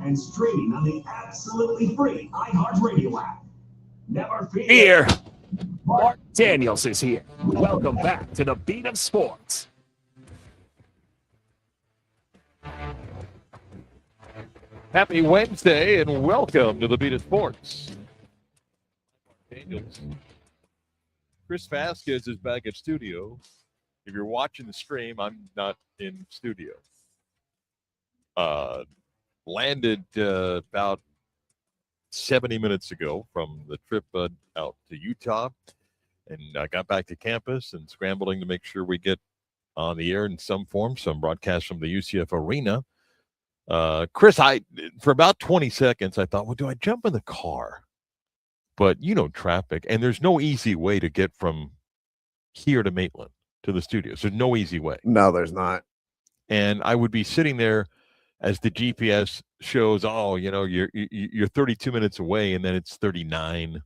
and streaming on the absolutely free iHeartRadio app. Never fear. Here, Marc Daniels is here. Welcome back to the Beat of Sports. Happy Wednesday and welcome to the Beat of Sports. Daniels. Chris Vasquez is back at studio. If you're watching the stream, I'm not in studio. Landed about 70 minutes ago from the trip out to Utah, and I got back to campus and scrambling to make sure we get on the air in some form, some broadcast from the UCF arena. Chris, for about 20 seconds, I thought, well, do I jump in the car? But, traffic, and there's no easy way to get from here to Maitland to the studios. There's no easy way. No, there's not. And I would be sitting there as the GPS shows, you're 32 minutes away, and then it's 39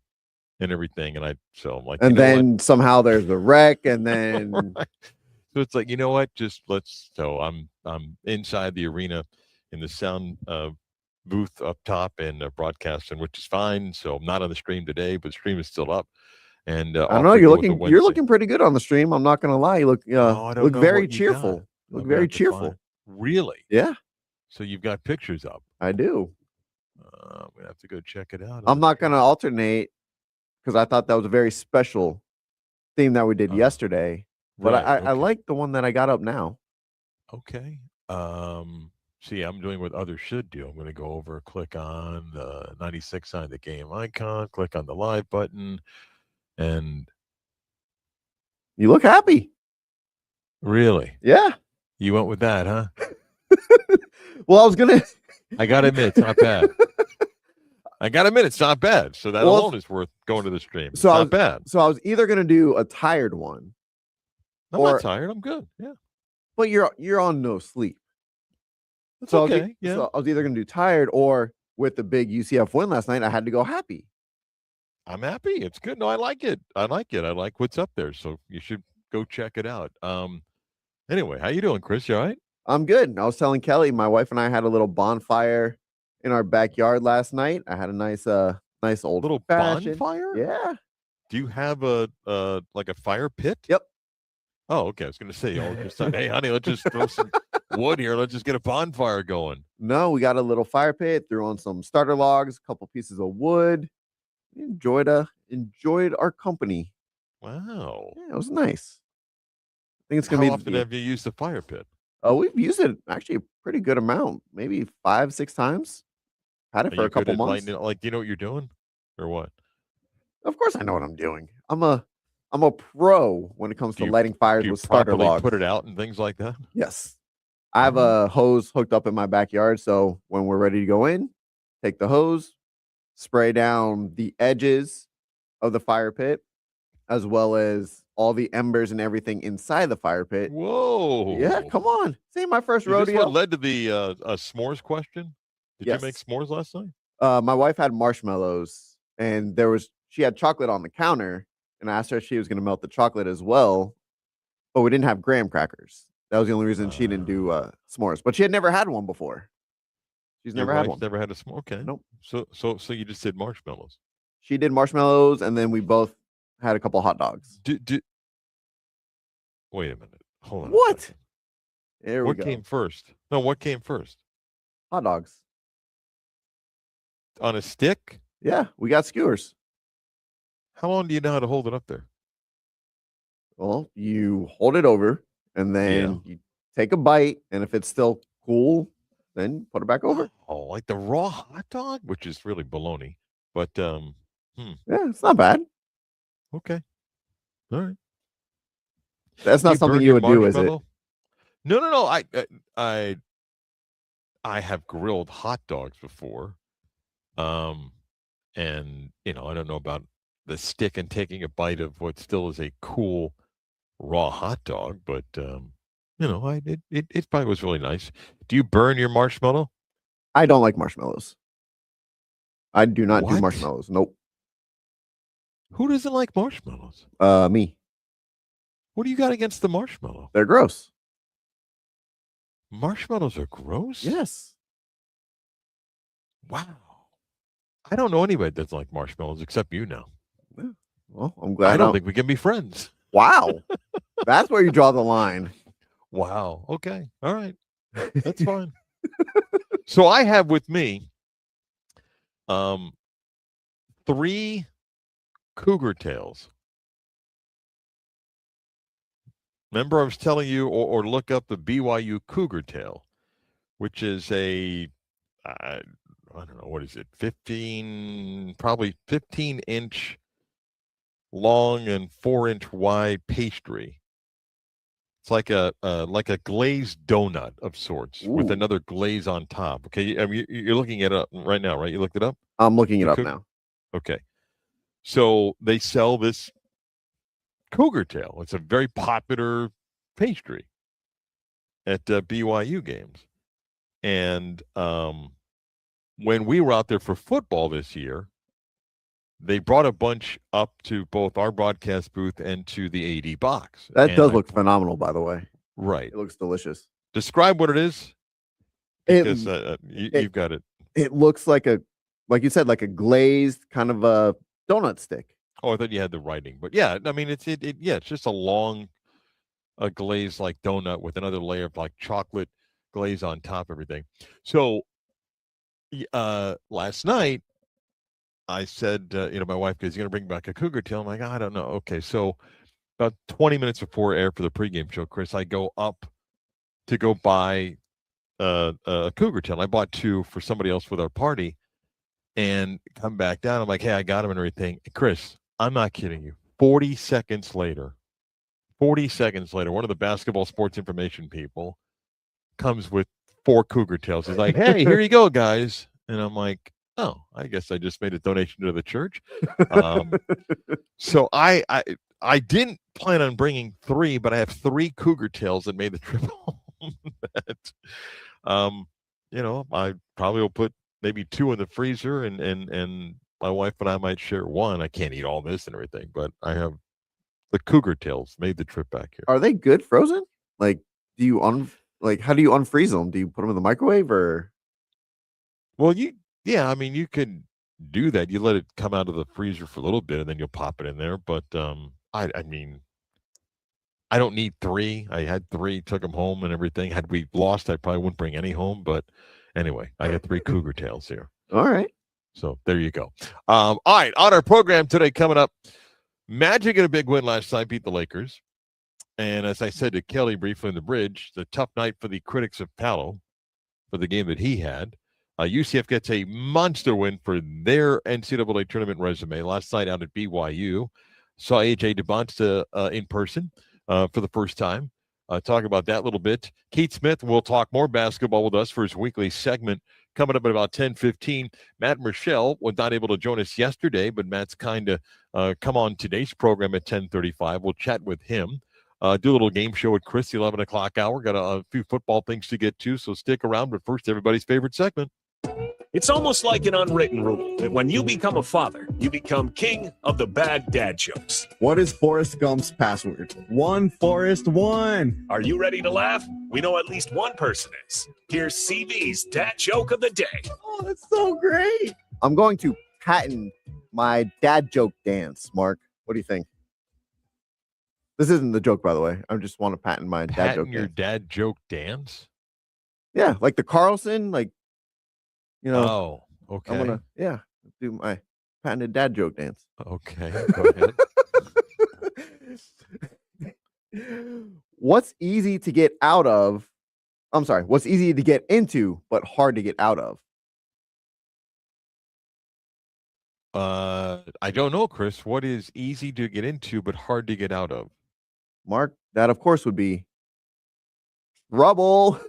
and everything. And I'm like, and then somehow there's the wreck, and then right. So it's like, you know what? So I'm inside the arena in the sound booth up top and broadcasting, which is fine. So I'm not on the stream today, but the stream is still up. And I don't know, you're looking pretty good on the stream. I'm not going to lie. You look very cheerful. Look very cheerful. Really? Yeah. So you've got pictures up. I do. I'm gonna have to go check it out. I'm not going to alternate because I thought that was a very special theme that we did yesterday. But right, I like the one that I got up now. Okay. See, I'm doing what others should do. I'm going to go over, click on the 96 on the game icon, click on the live button, and you look happy. Really? Yeah. You went with that, huh? Well, I got to admit, it's not bad. It's not bad. So that alone is worth going to the stream. It's not bad. So I was either going to do a tired one. I'm not tired. I'm good. Yeah. But you're on no sleep. That's okay. Yeah. So I was either going to do tired, or with the big UCF win last night, I had to go happy. I'm happy. It's good. No, I like it. I like what's up there. So you should go check it out. Anyway, how you doing, Chris? You all right? I'm good. I was telling Kelly, my wife and I had a little bonfire in our backyard last night. I had a nice old little bonfire. Yeah. Do you have a fire pit? Yep. Oh, okay. I was going to say, hey, honey, let's just throw some wood here. Let's just get a bonfire going. No, we got a little fire pit, threw on some starter logs, a couple pieces of wood. Enjoyed our company. Wow. Yeah, it was nice. I think it's going to be. How often have you used the fire pit? We've used it actually a pretty good amount, maybe 5-6 times. Had it for a couple months. Do you know what you're doing, or what? Of course, I know what I'm doing. I'm a pro when it comes to lighting fires with starter logs. Put it out and things like that. Yes, I have a hose hooked up in my backyard, so when we're ready to go in, take the hose, spray down the edges of the fire pit, as well as all the embers and everything inside the fire pit. Whoa! Yeah, come on. See, my first rodeo. This what led to the s'mores question? Did you make s'mores last night? My wife had marshmallows, and she had chocolate on the counter, and I asked her if she was going to melt the chocolate as well, but we didn't have graham crackers. That was the only reason she didn't do s'mores. But she had never had one before. She's never had one. Never had a s'more. Okay. Nope. So you just did marshmallows. She did marshmallows, and then we both had a couple hot dogs. Wait a minute. Hold on. What? There we go. What came first? No, what came first? Hot dogs. On a stick? Yeah, we got skewers. How long do you know how to hold it up there? Well, you hold it over, and then you take a bite, and if it's still cool, then put it back over. Oh, like the raw hot dog, which is really baloney. But yeah, it's not bad. Okay. All right. That's not something you would do, is it? No. I have grilled hot dogs before. And I don't know about the stick and taking a bite of what still is a cool raw hot dog, but it probably was really nice. Do you burn your marshmallow? I don't like marshmallows. I do not do marshmallows. Nope. Who doesn't like marshmallows? Me. What do you got against the marshmallow? They're gross. Marshmallows are gross? Yes. Wow. I don't know anybody that doesn't like marshmallows except you now. Well, I'm glad. I don't think we can be friends. Wow. That's where you draw the line. Wow. Okay. All right. That's fine. So I have with me 3 cougar tails. Remember I was telling you, or look up the BYU cougar tail, which is I don't know, what is it? 15 inch long and 4-inch wide pastry. It's like a glazed donut of sorts. Ooh. With another glaze on top. Okay, I mean, you're looking it up right now, right? You looked it up? I'm looking it up now. Okay, so they sell this cougar tail. It's a very popular pastry at BYU games, and when we were out there for football this year, they brought a bunch up to both our broadcast booth and to the AD box. That does look phenomenal, by the way. Right. It looks delicious. Describe what it is, because you've got it. It looks like like you said, like a glazed kind of a donut stick. Oh, I thought you had the writing, but yeah, I mean, it's just a long, glaze like donut with another layer of like chocolate glaze on top, everything. So, last night, I said, my wife goes, "You're gonna bring back a cougar tail?" I'm like, I don't know. Okay, so about 20 minutes before air for the pregame show, Chris, I go up to go buy a cougar tail. I bought 2 for somebody else with our party, and come back down. I'm like, "Hey, I got them and everything." Chris, I'm not kidding you. 40 seconds later, one of the basketball sports information people comes with 4 cougar tails. He's like, "Hey, here you go, guys," and I'm like, "Oh, I guess I just made a donation to the church." So I didn't plan on bringing 3, but I have 3 cougar tails that made the trip home. That, I probably will put maybe 2 in the freezer, and my wife and I might share 1. I can't eat all this and everything, but I have the cougar tails made the trip back here. Are they good frozen? Like, do you how do you unfreeze them? Do you put them in the microwave or? Well, I mean, you could do that. You let it come out of the freezer for a little bit, and then you'll pop it in there. But I mean, I don't need 3. I had 3, took them home and everything. Had we lost, I probably wouldn't bring any home. But anyway, I got 3 cougar tails here. All right. So there you go. All right, on our program today, coming up, Magic had a big win last night, beat the Lakers. And as I said to Kelly briefly in the bridge, the tough night for the critics of Palo for the game that he had. UCF gets a monster win for their NCAA tournament resume last night out at BYU. Saw A.J. DeBonta in person for the first time. Talk about that a little bit. Keith Smith will talk more basketball with us for his weekly segment coming up at about 10:15. Matt Michelle was not able to join us yesterday, but Matt's kind of come on today's program at 10:35. We'll chat with him. Do a little game show at Chris, the 11 o'clock hour. Got a few football things to get to, so stick around. But first, everybody's favorite segment. It's almost like an unwritten rule that when you become a father, you become king of the bad dad jokes. What is Forrest Gump's password? 1 Forrest 1. Are you ready to laugh? We know at least one person is. Here's CB's dad joke of the day. Oh, that's so great. I'm going to patent my dad joke dance, Mark. What do you think? This isn't the joke, by the way. I just want to patent my dad joke your dance. dad joke dance? Yeah, like the Carlson, like, Oh, okay. I'm going to, do my patented dad joke dance. Okay, go ahead. What's easy to get out of? I'm sorry. What's easy to get into, but hard to get out of? I don't know, Chris. What is easy to get into, but hard to get out of? Mark, that of course would be rubble.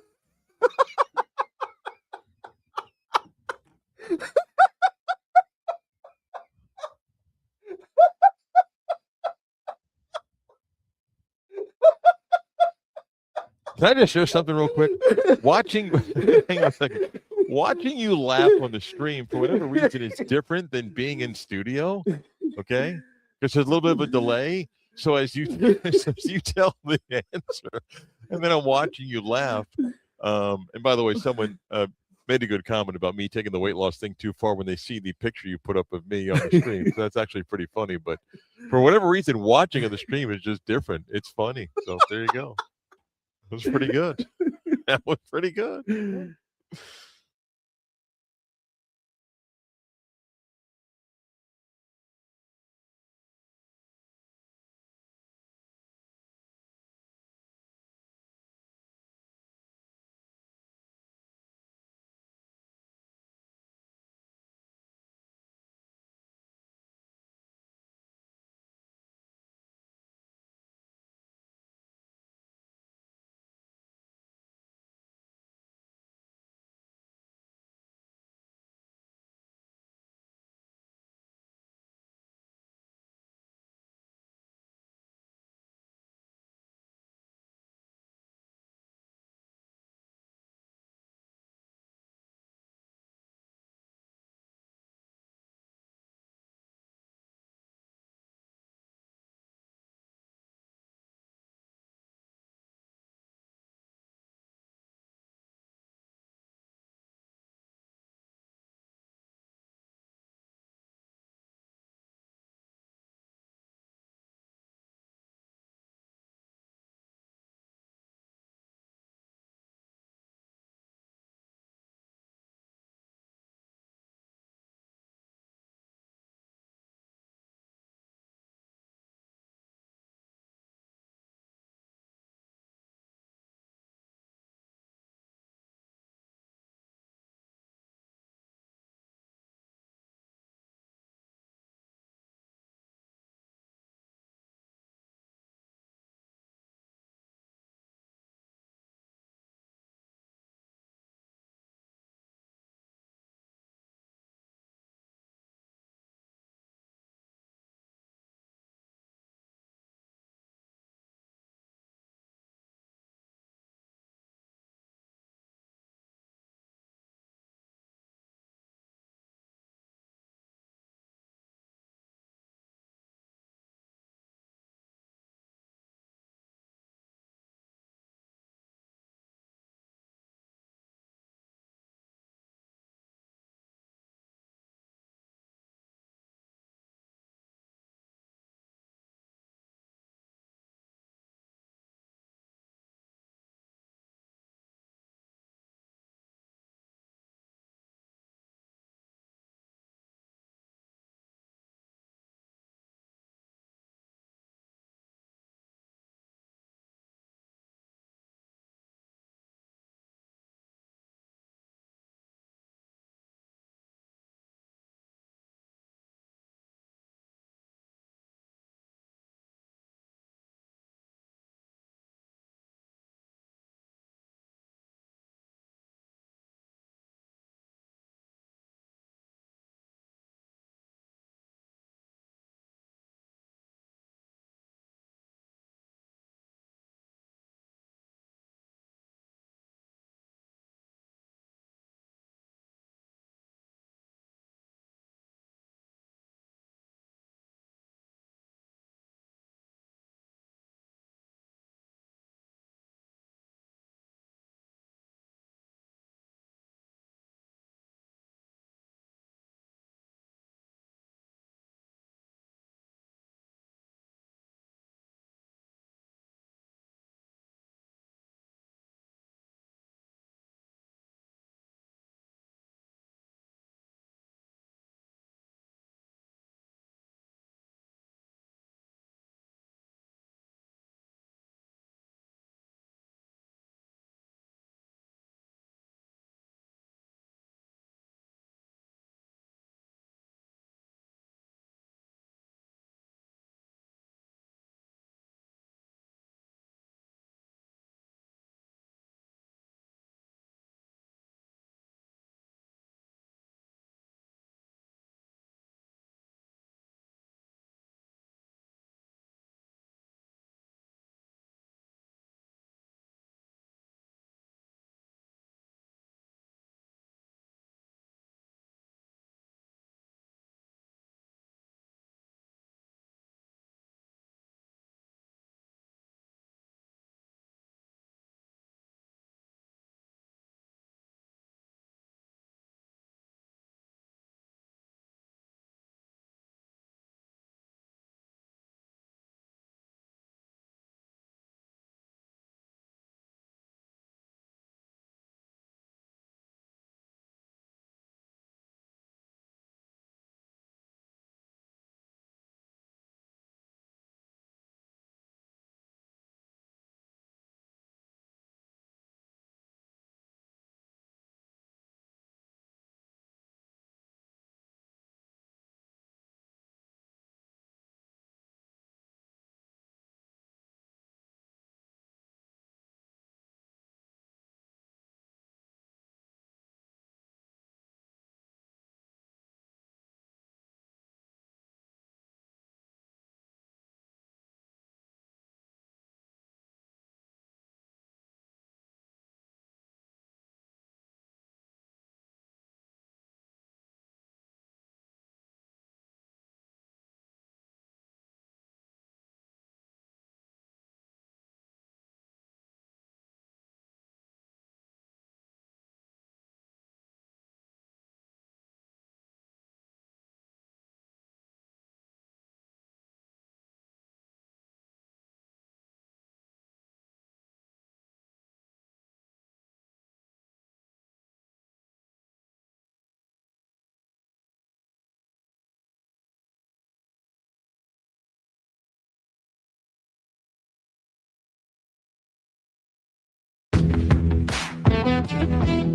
Can I just show something real quick? Hang on a second. Watching you laugh on the stream for whatever reason is different than being in studio. Okay, because there's a little bit of a delay. So as you tell the answer, and then I'm watching you laugh. And by the way, someone made a good comment about me taking the weight loss thing too far when they see the picture you put up of me on the stream. So that's actually pretty funny. But for whatever reason, watching of the stream is just different. It's funny. So there you go. It was pretty good. That was pretty good.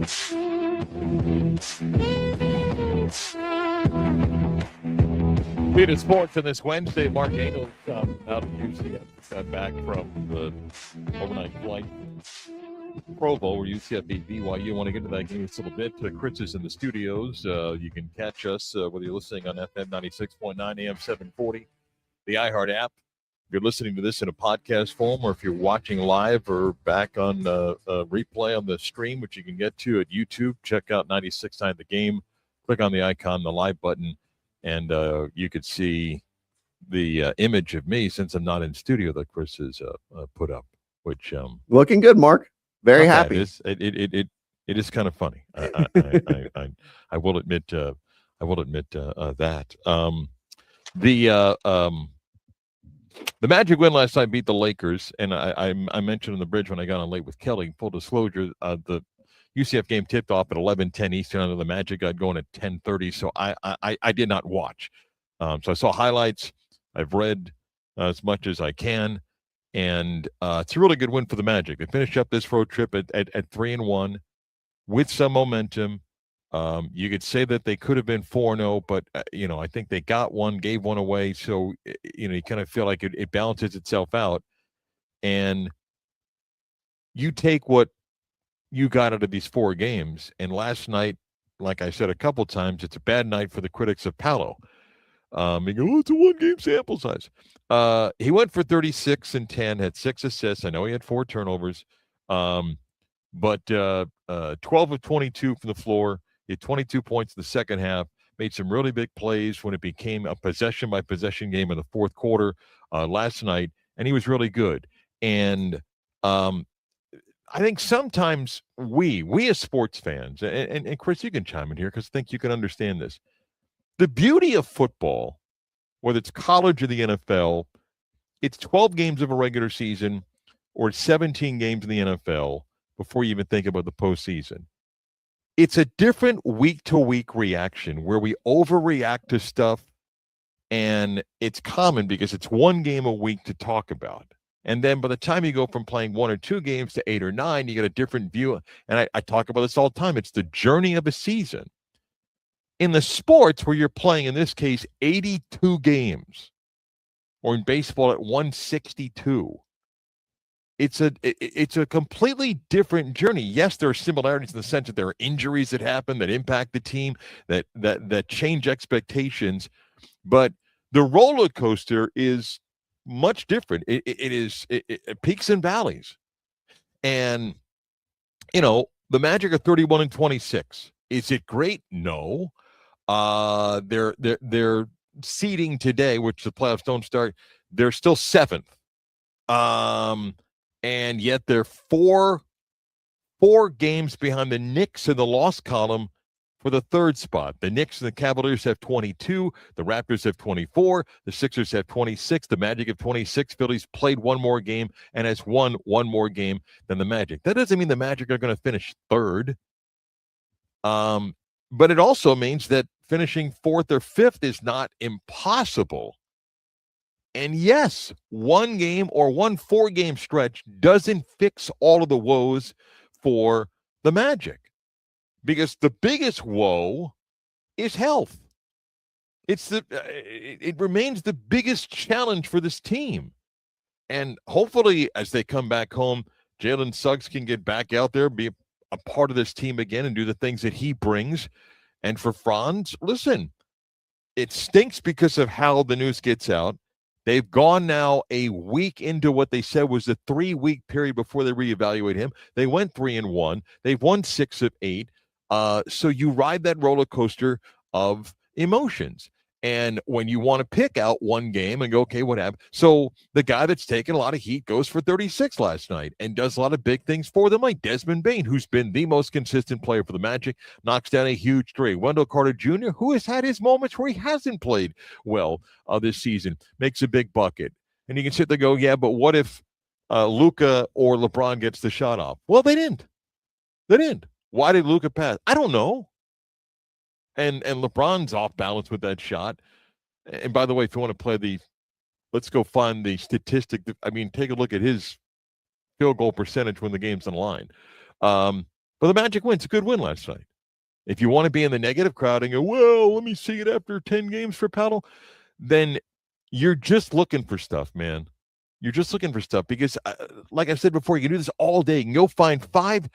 Beat of Sports on this Wednesday. Marc Daniels out of UCF, back from the overnight flight Provo, where UCF beat BYU. Want to get to that game just a little bit. Chris is in the studios. You can catch us whether you're listening on FM 96.9 AM 740, the iHeart app. If you're listening to this in a podcast form, or if you're watching live or back on replay on the stream, which you can get to at YouTube, check out 96.9 The Game. Click on the icon, the live button, and you could see the image of me, since I'm not in studio, that Chris has put up, which looking good, Mark. Very happy. It is kind of funny. I will admit that. The Magic win last night, beat the Lakers, and I mentioned on the bridge when I got on late with Kelly. Full disclosure, the UCF game tipped off at 11:10 Eastern. Under the Magic got going at 10:30, so I did not watch. So I saw highlights. I've read as much as I can, and it's a really good win for the Magic. They finished up this road trip at 3-1 with some momentum. You could say that they could have been 4-0, but I think they got one, gave one away, so you kind of feel like it balances itself out. And you take what you got out of these 4 games, and last night, like I said a couple times, it's a bad night for the critics of Paolo. You go, it's a 1-game sample size. He went for 36 and 10, had 6 assists. I know he had 4 turnovers, but 12 of 22 from the floor. He had 22 points in the second half, made some really big plays when it became a possession-by-possession game in the fourth quarter last night, and he was really good. And I think sometimes we as sports fans, and Chris, you can chime in here because I think you can understand this. The beauty of football, whether it's college or the NFL, it's 12 games of a regular season or 17 games in the NFL before you even think about the postseason. It's a different week-to-week reaction where we overreact to stuff, and it's common because it's 1 game a week to talk about. And then by the time you go from playing 1 or 2 games to 8 or 9, you get a different view. And I talk about this all the time. It's the journey of a season. In the sports where you're playing, in this case, 82 games, or in baseball at 162, it's a completely different journey. Yes, there are similarities in the sense that there are injuries that happen that impact the team, that change expectations, but the roller coaster is much different. It peaks and valleys, and the Magic are 31 and 26. Is it great? No. They're seeding today, which the playoffs don't start. They're still 7th. And yet they're four games behind the Knicks in the loss column for the 3rd spot. The Knicks and the Cavaliers have 22. The Raptors have 24. The Sixers have 26. The Magic have 26. Phillies played 1 more game and has won 1 more game than the Magic. That doesn't mean the Magic are going to finish 3rd. But it also means that finishing 4th or 5th is not impossible. And yes, 1 game or 1 4-game stretch doesn't fix all of the woes for the Magic, because the biggest woe is health. It remains the biggest challenge for this team. And hopefully, as they come back home, Jalen Suggs can get back out there, be a part of this team again, and do the things that he brings. And for Franz, listen, it stinks because of how the news gets out. They've gone now a week into what they said was a 3-week period before they reevaluate him. They went 3-1. They've won 6 of 8. So you ride that roller coaster of emotions. And when you want to pick out 1 game and go, okay, what happened? So the guy that's taken a lot of heat goes for 36 last night and does a lot of big things for them, like Desmond Bane, who's been the most consistent player for the Magic, knocks down a huge three. Wendell Carter Jr., who has had his moments where he hasn't played well this season, makes a big bucket. And you can sit there and go, yeah, but what if Luka or LeBron gets the shot off? Well, they didn't. They didn't. Why did Luka pass? I don't know. And LeBron's off balance with that shot. And by the way, if you want to play let's go find the statistic. I mean, take a look at his field goal percentage when the game's on the line. But the Magic win. It's a good win last night. If you want to be in the negative crowd and go, well, let me see it after 10 games for Paddle, then you're just looking for stuff, man. You're just looking for stuff because, like I said before, you can do this all day. You can go find five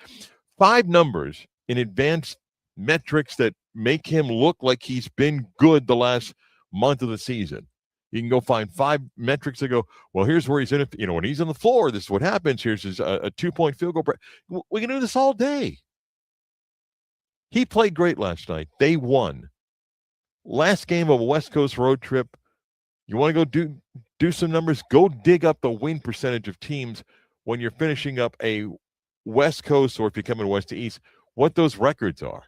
numbers in advanced metrics that make him look like he's been good the last month of the season. You can go find 5 metrics that go, well, here's where he's in it. You know, when he's on the floor, this is what happens. Here's his a 2-point field goal. We can do this all day. He played great last night. They won. Last game of a West Coast road trip. You want to go do some numbers? Go dig up the win percentage of teams when you're finishing up a West Coast, or if you're coming west to east, what those records are.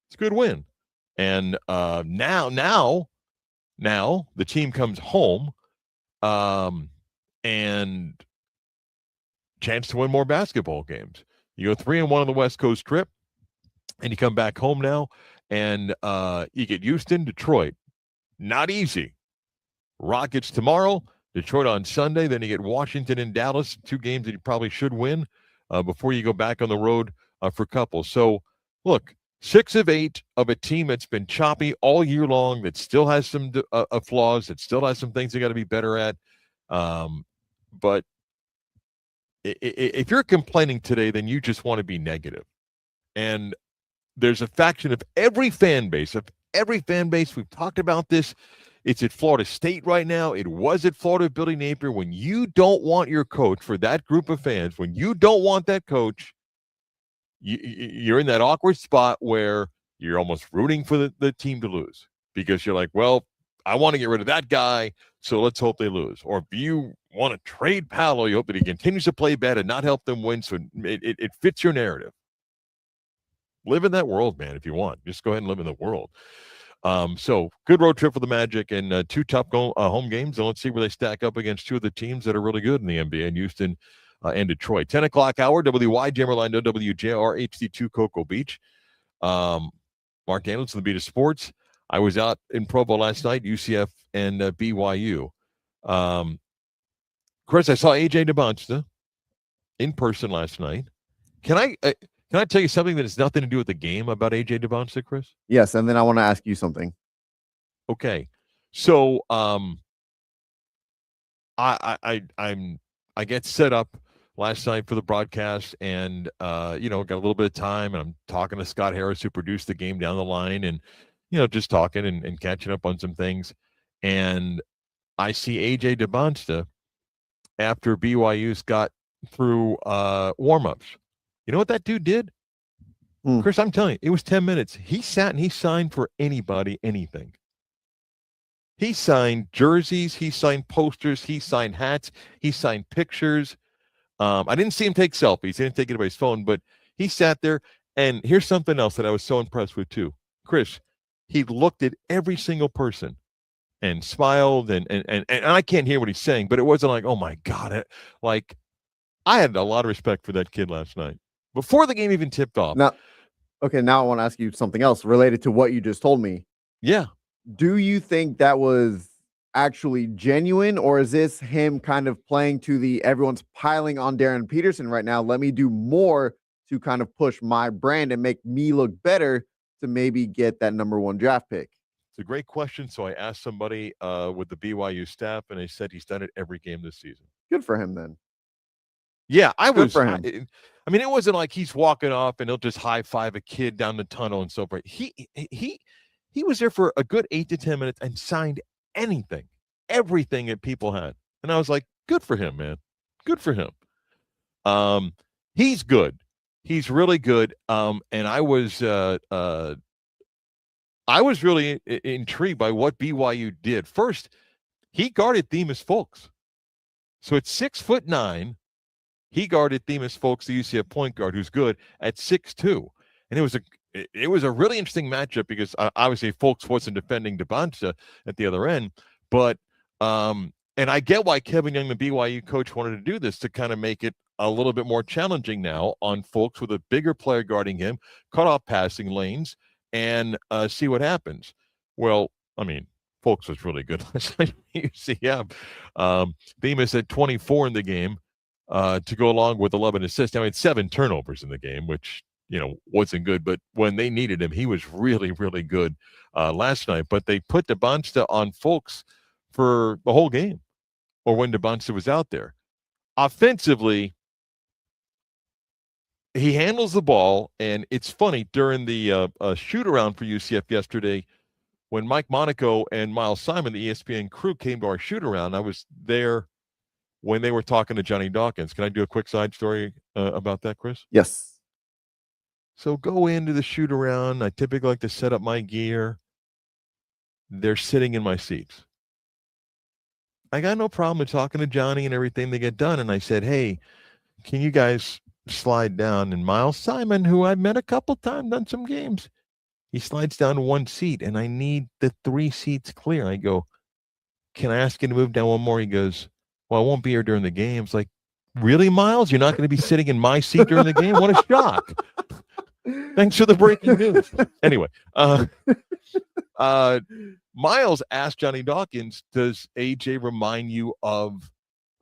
It's a good win. And now the team comes home and chance to win more basketball games. You go 3-1 on the West Coast trip, and you come back home now, and you get Houston, Detroit. Not easy. Rockets tomorrow, Detroit on Sunday. Then you get Washington and Dallas, 2 games that you probably should win before you go back on the road for a couple. So, look, 6 of 8 of a team that's been choppy all year long, that still has some flaws, that still has some things they got to be better at. But if you're complaining today, then you just want to be negative. And there's a faction of every fan base, we've talked about this. It's at Florida State right now. It was at Florida with Billy Napier. When you don't want your coach, for that group of fans, when you don't want that coach, you're in that awkward spot where you're almost rooting for the team to lose, because you're like, well, I want to get rid of that guy, so let's hope they lose. Or if you want to trade Paolo, you hope that he continues to play bad and not help them win, so it fits your narrative. Live in that world, man, if you want. Just go ahead and live in the world. So good road trip for the Magic, and 2 tough home games. And let's see where they stack up against 2 of the teams that are really good in the NBA, in Houston and Detroit. 10 o'clock hour, WYJM Orlando, WJR HD2 Cocoa Beach. Marc Daniels from the Beat of Sports. I was out in Provo last night, UCF and BYU. Chris, I saw AJ DeBonsta in person last night. Can I tell you something that has nothing to do with the game about AJ DeBonsta, Chris? Yes, and then I want to ask you something. Okay, so I get set up last night for the broadcast, and got a little bit of time, and I'm talking to Scott Harris, who produced the game down the line, and just talking and catching up on some things, and I see AJ DeBonsta after BYU's got through warm-ups. You know what that dude did? Chris, I'm telling you, it was 10 minutes. He sat and he signed for anybody, anything. He signed jerseys. He signed posters. He signed hats. He signed pictures. I didn't see him take selfies. He didn't take anybody's phone, but he sat there. And here's something else that I was so impressed with, too. Chris, he looked at every single person and smiled. And I can't hear what he's saying, but it wasn't like, oh, my God. Like, I had a lot of respect for that kid last night. Before the game even tipped off. Now I want to ask you something else related to what you just told me. Yeah. Do you think that was actually genuine, or is this him kind of playing to the everyone's piling on Darren Peterson right now? Let me do more to kind of push my brand and make me look better to maybe get that number 1 draft pick. It's a great question. So I asked somebody with the BYU staff, and they said he's done it every game this season. Good for him then. Yeah, Good for him. I mean, it wasn't like he's walking off and he'll just high five a kid down the tunnel and so forth. He was there for a good 8 to 10 minutes and signed everything that people had. And I was like, good for him, man. Good for him. He's good. He's really good. And I was really intrigued by what BYU did. First, he guarded Themis Folks. So at 6'9", he guarded Themis Folks, the UCF point guard, who's good, at 6'2". And it was a really interesting matchup because obviously Folks wasn't defending DeBonsta at the other end. But and I get why Kevin Young, the BYU coach, wanted to do this, to kind of make it a little bit more challenging now on Folks with a bigger player guarding him, cut off passing lanes, and see what happens. Well, I mean, Folks was really good last night. UCF. Themis had 24 in the game. To go along with 11 assists. Now, he had 7 turnovers in the game, which wasn't good. But when they needed him, he was really, really good last night. But they put DeBonsta on Fulks for the whole game, or when DeBonsta was out there. Offensively, he handles the ball, and it's funny, during the shoot-around for UCF yesterday, when Mike Monaco and Miles Simon, the ESPN crew, came to our shoot-around, I was there when they were talking to Johnny Dawkins. Can I do a quick side story about that, Chris? Yes. So go into the shoot-around. I typically like to set up my gear. They're sitting in my seats. I got no problem with talking to Johnny and everything. They get done, and I said, hey, can you guys slide down? And Miles Simon, who I've met a couple times, done some games, he slides down to one seat, and I need the 3 seats clear. I go, can I ask you to move down one more? He goes, well, I won't be here during the game. It's like, really, Miles? You're not going to be sitting in my seat during the game? What a shock. Thanks for the breaking news. Anyway, Miles asked Johnny Dawkins, does AJ remind you of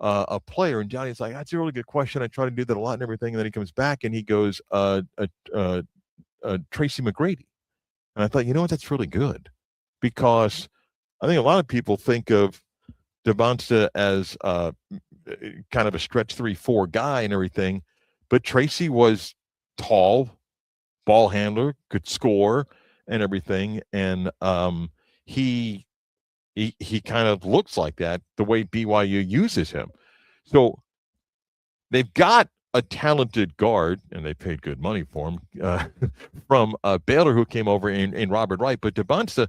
a player? And Johnny's like, that's a really good question. I try to do that a lot and everything. And then he comes back and he goes, Tracy McGrady. And I thought, you know what, that's really good, because I think a lot of people think of DeBonsta as kind of a stretch 3-4 guy and everything, but Tracy was tall, ball handler, could score and everything, and he kind of looks like that the way BYU uses him. So they've got a talented guard, and they paid good money for him, from Baylor, who came over in Robert Wright. But DeBonsta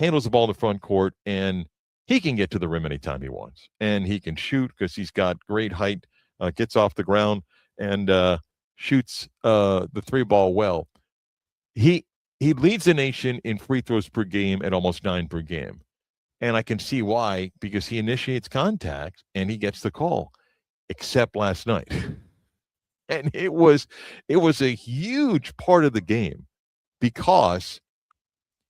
handles the ball in the front court, and he can get to the rim anytime he wants. And he can shoot because he's got great height, gets off the ground, and shoots the 3-ball well. He leads the nation in free throws per game at almost 9 per game. And I can see why, because he initiates contact and he gets the call, except last night. And it was a huge part of the game, because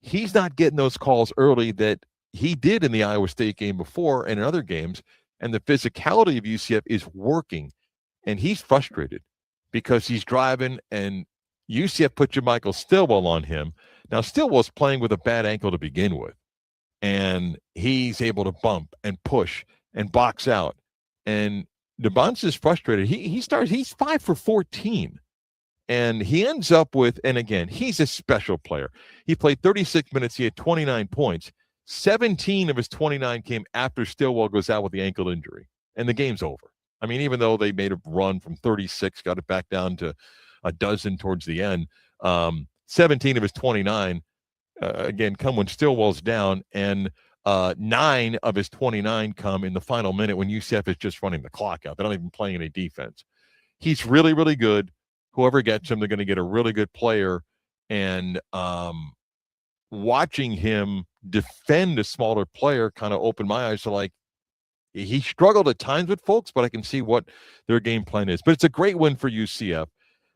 he's not getting those calls early that he did in the Iowa State game before and in other games. And the physicality of UCF is working, and he's frustrated because he's driving, and UCF put Jermichael Stillwell on him. Now, Stillwell's playing with a bad ankle to begin with, and he's able to bump and push and box out. And DeBonsta's frustrated. He's 5 for 14, and he ends up with, and again, he's a special player. He played 36 minutes. He had 29 points. 17 of his 29 came after Stillwell goes out with the ankle injury, and the game's over. I mean, even though they made a run from 36, got it back down to a dozen towards the end, 17 of his 29, again, come when Stillwell's down, and 9 of his 29 come in the final minute when UCF is just running the clock out. They're not even playing any defense. He's really, really good. Whoever gets him, they're going to get a really good player. And watching him defend a smaller player kind of opened my eyes to, like, he struggled at times with folks, but I can see what their game plan is. But it's a great win for UCF.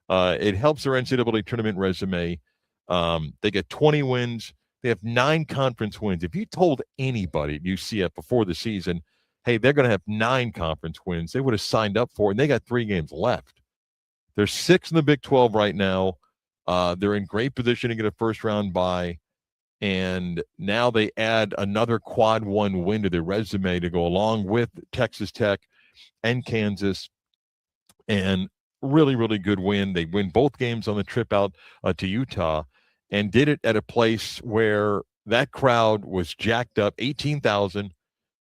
It helps their NCAA tournament resume. They get 20 wins. They have 9 conference wins. If you told anybody at UCF before the season, hey, they're going to have 9 conference wins, they would have signed up for it, and they got 3 games left. They're 6 in the Big 12 right now. They're in great position to get a first-round bye, and now they add another quad 1 win to their resume to go along with Texas Tech and Kansas, and really, really good win. They win both games on the trip out to Utah, and did it at a place where that crowd was jacked up, 18,000,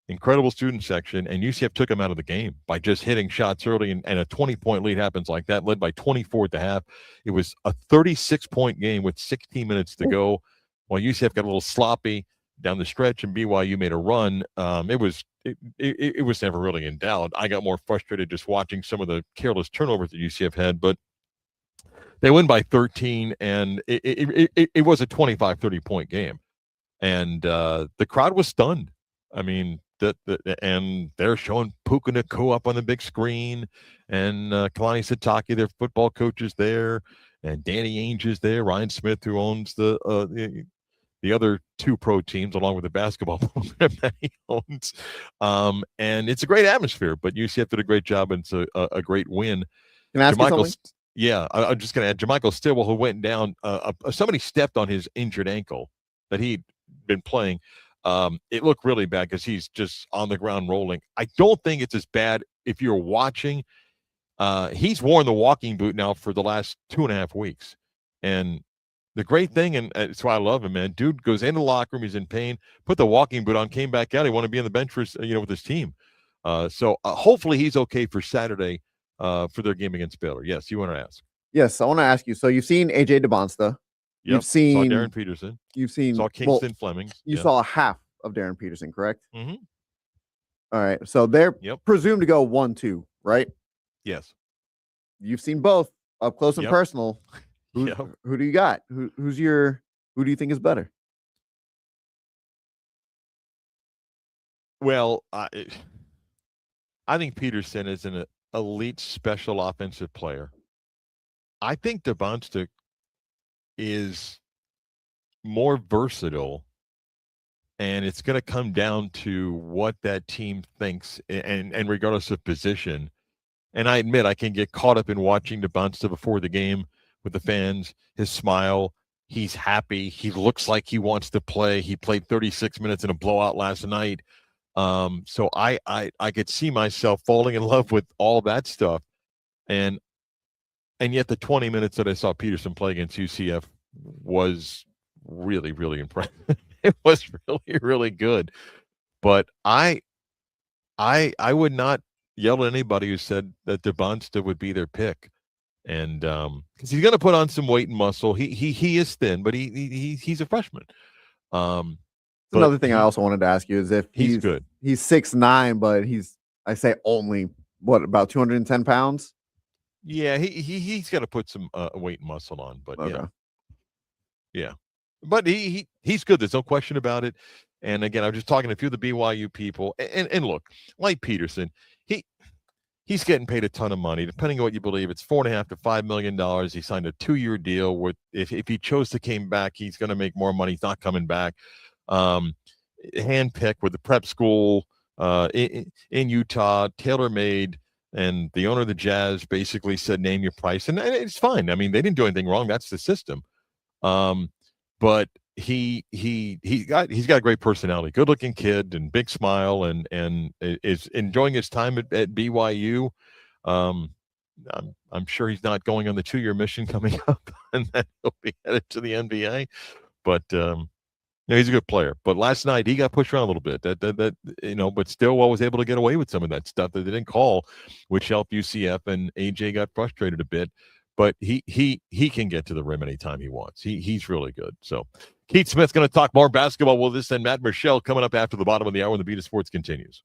incredible student section, and UCF took them out of the game by just hitting shots early, and a 20-point lead happens like that, led by 24 at the half. It was a 36-point game with 16 minutes to go, while UCF got a little sloppy down the stretch, and BYU made a run. It was never really in doubt. I got more frustrated just watching some of the careless turnovers that UCF had, but they win by 13, and it was a 25-30 point game. And the crowd was stunned. I mean, and they're showing Puka Nacua up on the big screen, and Kalani Sitake, their football coach, is there, and Danny Ainge is there, Ryan Smith, who owns the other 2 pro teams, along with the basketball program that he owns. And it's a great atmosphere, but UCF did a great job, and it's a great win. Can I ask you something? Yeah, I'm just going to add Jermichael Stillwell, who went down. Somebody stepped on his injured ankle that he'd been playing. It looked really bad because he's just on the ground rolling. I don't think it's as bad if you're watching. He's worn the walking boot now for the last 2.5 weeks. And the great thing, and that's why I love him, man. Dude goes into the locker room, he's in pain, put the walking boot on, came back out. He wanted to be on the bench for with his team. So hopefully he's okay for Saturday for their game against Baylor. Yes, you want to ask? Yes, I want to ask you. So you've seen AJ DeBonsta. Yep. You've seen saw Darren Peterson. You've seen saw Kingston Flemings. You saw half of Darren Peterson, correct? Mm-hmm. All right. So they're presumed to go 1-2, right? Yes. You've seen both up close and personal. Who do you got? Who do you think is better? Well, I think Peterson is an elite special offensive player. I think DeBonsta is more versatile, and it's going to come down to what that team thinks, and regardless of position. And I admit I can get caught up in watching DeBonsta before the game with the fans, his smile. He's happy. He looks like he wants to play. He played 36 minutes in a blowout last night. So I could see myself falling in love with all that stuff. And yet the 20 minutes that I saw Peterson play against UCF was really, really impressive. It was really, really good. But I would not yell at anybody who said that DeBonsta would be their pick. And because he's going to put on some weight and muscle. He is thin, but he's a freshman. Another thing I also wanted to ask you is if he's good. He's 6'9", but I say only about 210 pounds. Yeah, he's got to put some weight and muscle on, but okay. yeah. But he's good. There's no question about it. And again, I was just talking to a few of the BYU people, and look, like Peterson, he's getting paid a ton of money. Depending on what you believe, it's $4.5 to $5 million. He signed a 2-year deal with. If he chose to came back, he's going to make more money. He's not coming back. Handpicked with the prep school in Utah, tailor-made, and the owner of the Jazz basically said, "Name your price," and it's fine. I mean, they didn't do anything wrong. That's the system. But he's got a great personality, good-looking kid, and big smile, and is enjoying his time at BYU. I'm sure he's not going on the 2-year mission coming up, and then he'll be headed to the NBA. But he's a good player. But last night he got pushed around a little bit. But still was able to get away with some of that stuff that they didn't call, which helped UCF, and AJ got frustrated a bit. But he can get to the rim anytime he wants. He's really good. So Keith Smith's going to talk more basketball with us, and Matt Michelle coming up after the bottom of the hour when the Beat of Sports continues.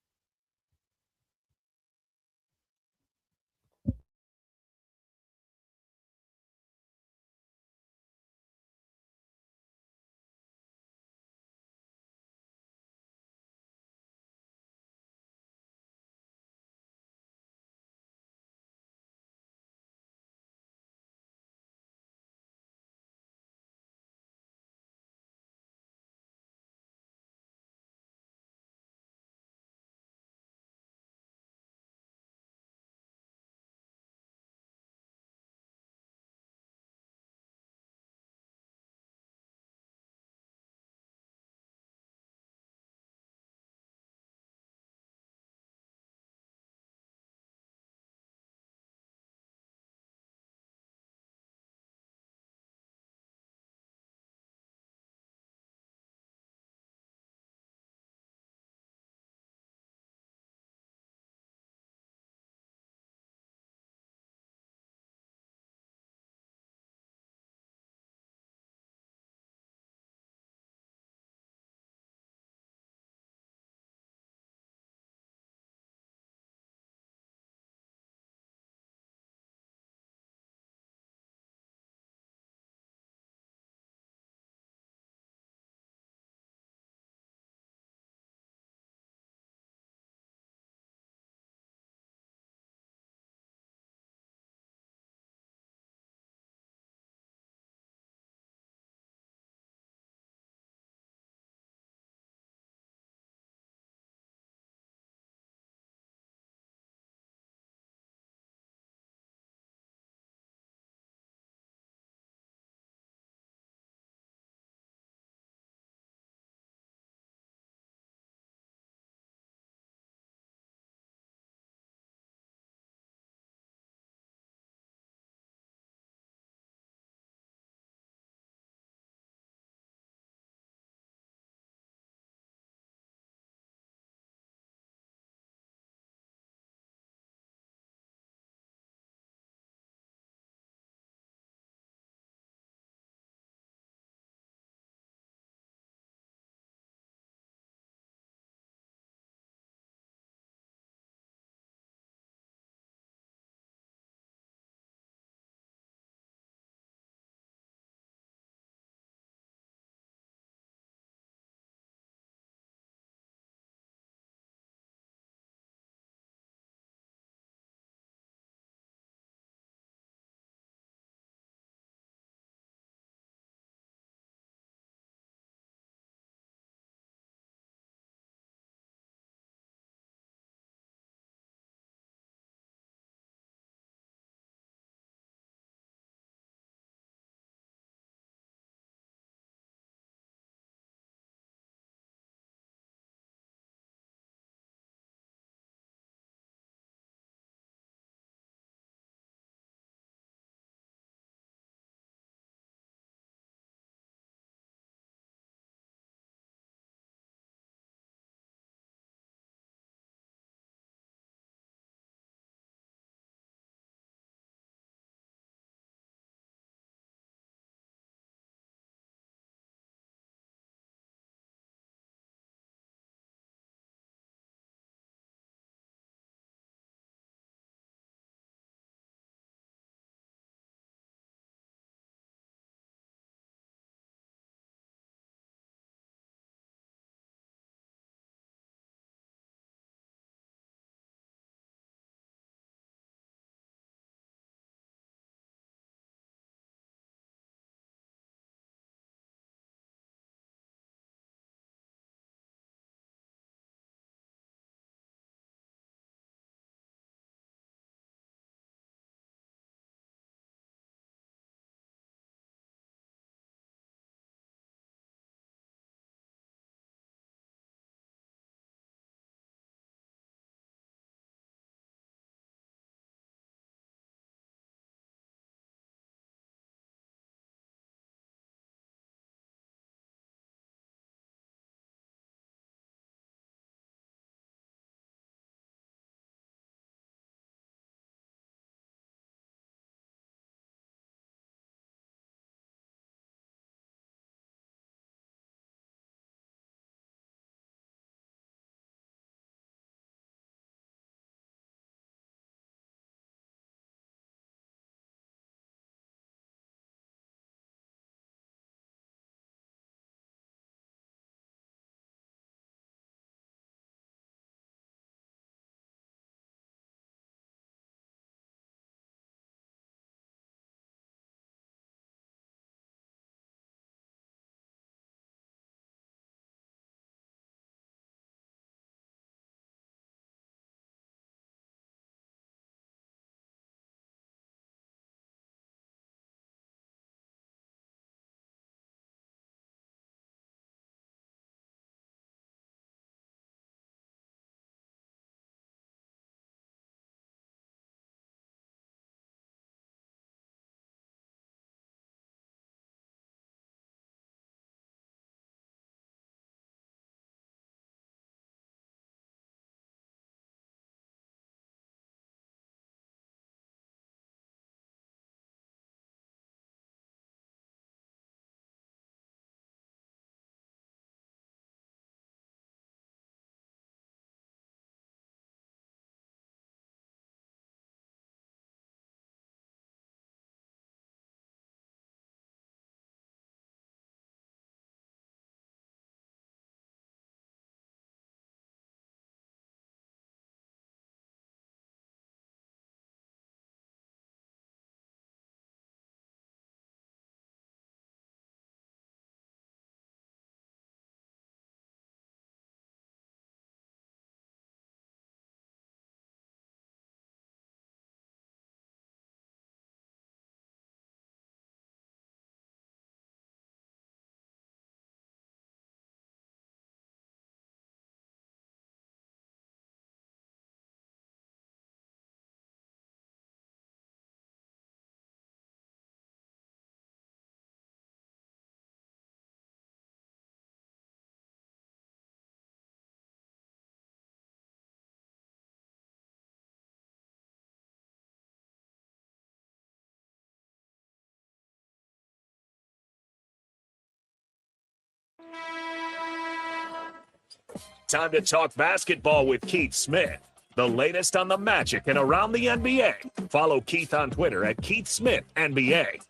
Time to talk basketball with Keith Smith. The latest on the Magic and around the NBA. Follow Keith on Twitter at Keith Smith NBA.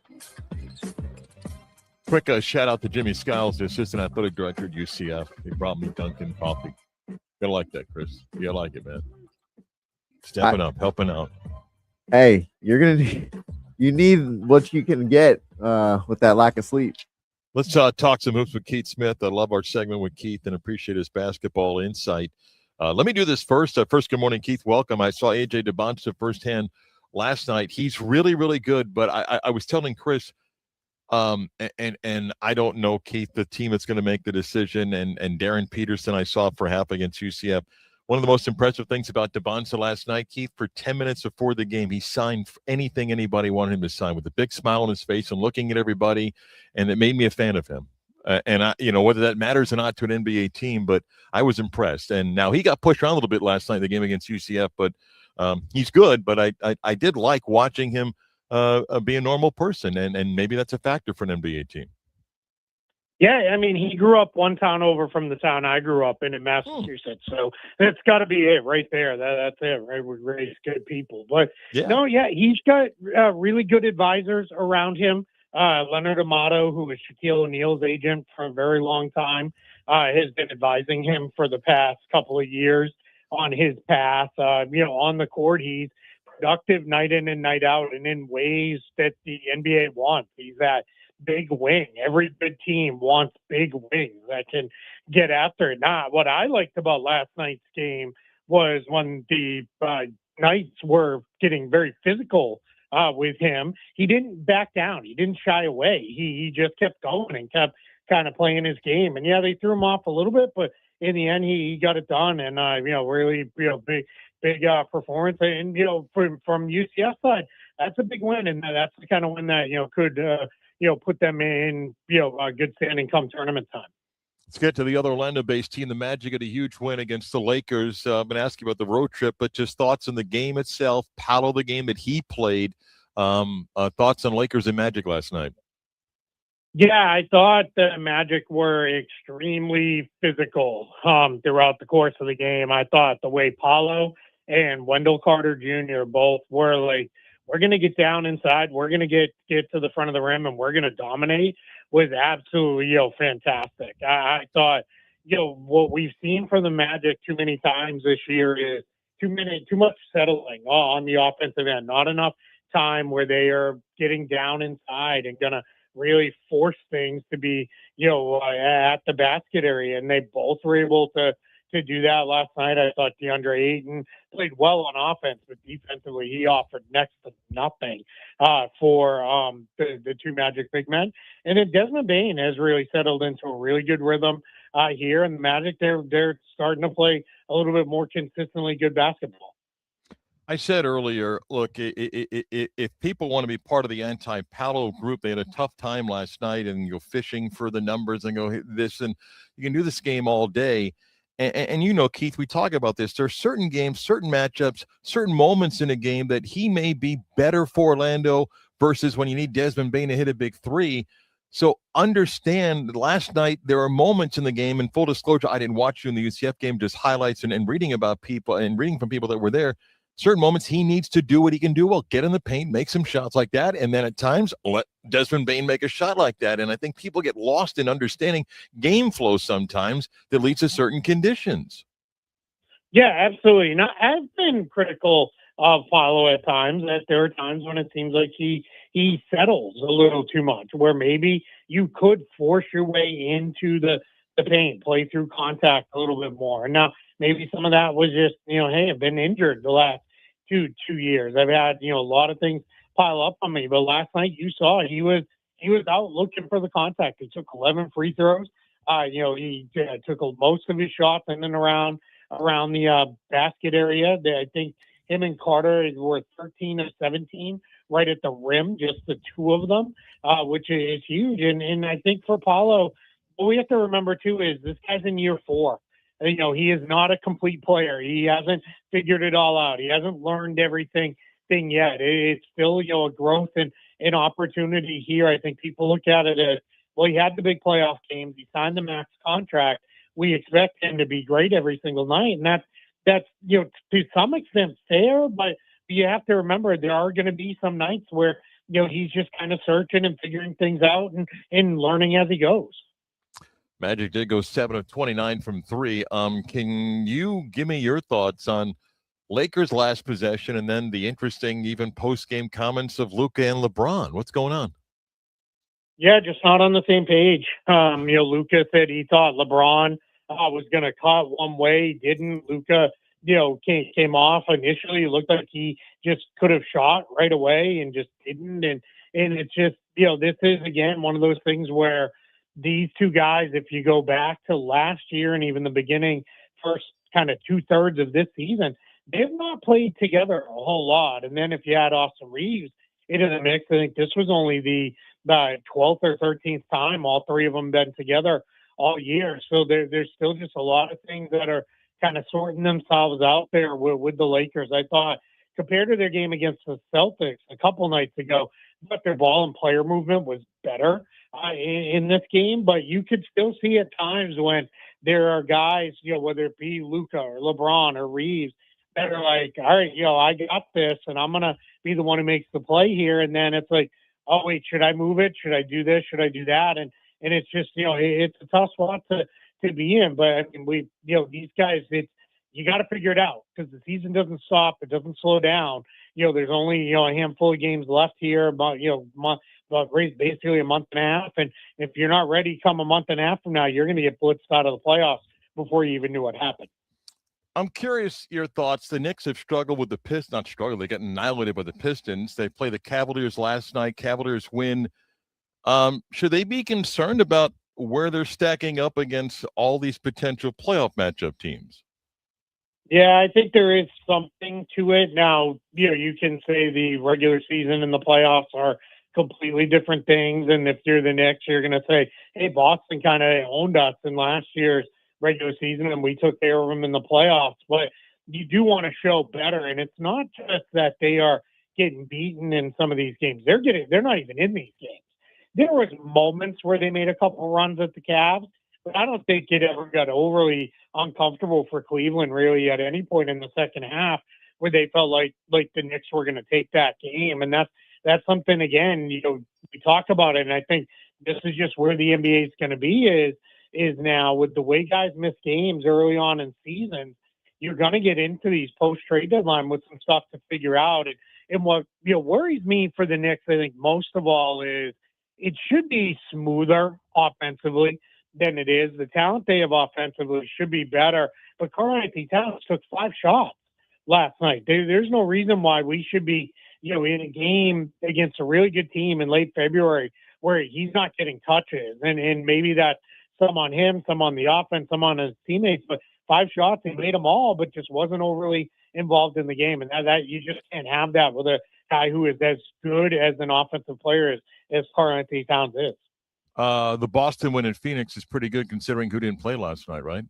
Quick shout out to Jimmy Skiles, the assistant athletic director at UCF. He brought me Dunkin' coffee. Gotta like that, Chris. You gotta like it, man. Stepping up, helping out. Hey, you need what you can get with that lack of sleep. Let's talk some hoops with Keith Smith. I love our segment with Keith and appreciate his basketball insight. Let me do this first. First, good morning, Keith. Welcome. I saw A.J. DeBonta firsthand last night. He's really, really good. But I was telling Chris, and I don't know, Keith, the team that's going to make the decision. And Darren Peterson I saw for half against UCF. One of the most impressive things about DeBonta last night, Keith, for 10 minutes before the game, he signed anything anybody wanted him to sign with a big smile on his face and looking at everybody, and it made me a fan of him. And I, whether that matters or not to an NBA team, but I was impressed. And now he got pushed around a little bit last night in the game against UCF, but he's good. But I did like watching him be a normal person, and maybe that's a factor for an NBA team. Yeah, I mean, he grew up one town over from the town I grew up in Massachusetts, so that's got to be it right there. That's it, right? We raise good people. But, he's got really good advisors around him. Leonard Amato, who was Shaquille O'Neal's agent for a very long time, has been advising him for the past couple of years on his path. On the court, he's productive night in and night out and in ways that the NBA wants. He's that big wing. Every good team wants big wings that can get after it. Now, what I liked about last night's game was when the Knights were getting very physical with him, he didn't back down. He didn't shy away. He just kept going and kept kind of playing his game. And they threw him off a little bit, but in the end, he got it done. And really, big performance. And from UCF side, that's a big win, and that's the kind of win that could put them in a good standing come tournament time. Let's get to the other Orlando-based team. The Magic had a huge win against the Lakers. I'm going to ask you about the road trip, but just thoughts on the game itself, Paolo, the game that he played, thoughts on Lakers and Magic last night. Yeah, I thought the Magic were extremely physical throughout the course of the game. I thought the way Paolo and Wendell Carter Jr. both were like, we're going to get down inside, we're going to get to the front of the rim, and we're going to dominate, was absolutely, fantastic. I thought, what we've seen from the Magic too many times this year is too much settling on the offensive end, not enough time where they are getting down inside and going to really force things to be, at the basket area. And they both were able to do that last night. I thought DeAndre Ayton played well on offense, but defensively he offered next to nothing for the two Magic big men. And then Desmond Bane has really settled into a really good rhythm here. And the Magic, they're starting to play a little bit more consistently good basketball. I said earlier, look, if people want to be part of the anti-Paolo group, they had a tough time last night and go fishing for the numbers and go this, and you can do this game all day. And Keith, we talk about this. There are certain games, certain matchups, certain moments in a game that he may be better for Orlando versus when you need Desmond Bane to hit a big three. So understand, last night there are moments in the game, and full disclosure, I didn't watch you in the UCF game, just highlights and reading about people and reading from people that were there. Certain moments he needs to do what he can do well, get in the paint, make some shots like that, and then at times let Desmond Bane make a shot like that. And I think people get lost in understanding game flow sometimes that leads to certain conditions. Yeah, absolutely. Now, I've been critical of Paolo at times, that there are times when it seems like he settles a little too much, where maybe you could force your way into the paint, play through contact a little bit more. Now, maybe some of that was just, hey, I've been injured the last two years. I've had, a lot of things pile up on me. But last night you saw he was out looking for the contact. He took 11 free throws. He took most of his shots in and around the basket area. I think him and Carter were 13 of 17 right at the rim, just the two of them, which is huge. And I think for Paolo, what we have to remember too is this guy's in year 4. He is not a complete player. He hasn't figured it all out. He hasn't learned everything yet. It's still, a growth and opportunity here. I think people look at it as, well, he had the big playoff games. He signed the max contract, we expect him to be great every single night. And that's to some extent fair, but you have to remember there are going to be some nights where, he's just kind of searching and figuring things out and learning as he goes. Magic did go 7 of 29 from 3. Can you give me your thoughts on Lakers' last possession and then the interesting even post-game comments of Luka and LeBron? What's going on? Yeah, just not on the same page. Luka said he thought LeBron was going to cut one way. He didn't. Luka, came off initially. It looked like he just could have shot right away and just didn't. And it's just, this is, again, one of those things where these two guys, if you go back to last year and even the beginning, first kind of 2/3 of this season, they've not played together a whole lot. And then if you add Austin Reeves into the mix, I think this was only the 12th or 13th time all three of them been together all year. So there's still just a lot of things that are kind of sorting themselves out there with the Lakers. I thought compared to their game against the Celtics a couple nights ago, but their ball and player movement was better in this game. But you could still see at times when there are guys, whether it be Luka or LeBron or Reeves, that are like, all right, I got this and I'm going to be the one who makes the play here. And then it's like, oh, wait, should I move it? Should I do this? Should I do that? And it's just, it's a tough spot to be in. But I mean, these guys, you got to figure it out because the season doesn't stop. It doesn't slow down. There's only, a handful of games left here, about basically a month and a half. And if you're not ready come a month and a half from now, you're going to get blitzed out of the playoffs before you even knew what happened. I'm curious your thoughts. The Knicks have struggled with the Pistons. Not struggled. They got annihilated by the Pistons. They played the Cavaliers last night. Cavaliers win. Should they be concerned about where they're stacking up against all these potential playoff matchup teams? Yeah, I think there is something to it. Now, you can say the regular season and the playoffs are completely different things. And if you're the Knicks, you're going to say, hey, Boston kind of owned us in last year's regular season and we took care of them in the playoffs. But you do want to show better. And it's not just that they are getting beaten in some of these games. They're not even in these games. There was moments where they made a couple runs at the Cavs, but I don't think it ever got overly uncomfortable for Cleveland really at any point in the second half where they felt like the Knicks were going to take that game. And that's something, again, we talk about it. And I think this is just where the NBA is going to be is now with the way guys miss games early on in seasons, you're going to get into these post-trade deadline with some stuff to figure out. And what worries me for the Knicks, I think most of all, is it should be smoother offensively than it is. The talent they have offensively should be better. But Karl-Anthony Towns took 5 shots last night. There's no reason why we should be, in a game against a really good team in late February where he's not getting touches. And maybe that's some on him, some on the offense, some on his teammates. But 5 shots, he made them all, but just wasn't overly involved in the game. And that you just can't have that with a guy who is as good as an offensive player as Karl-Anthony Towns is. The Boston win in Phoenix is pretty good considering who didn't play last night, right?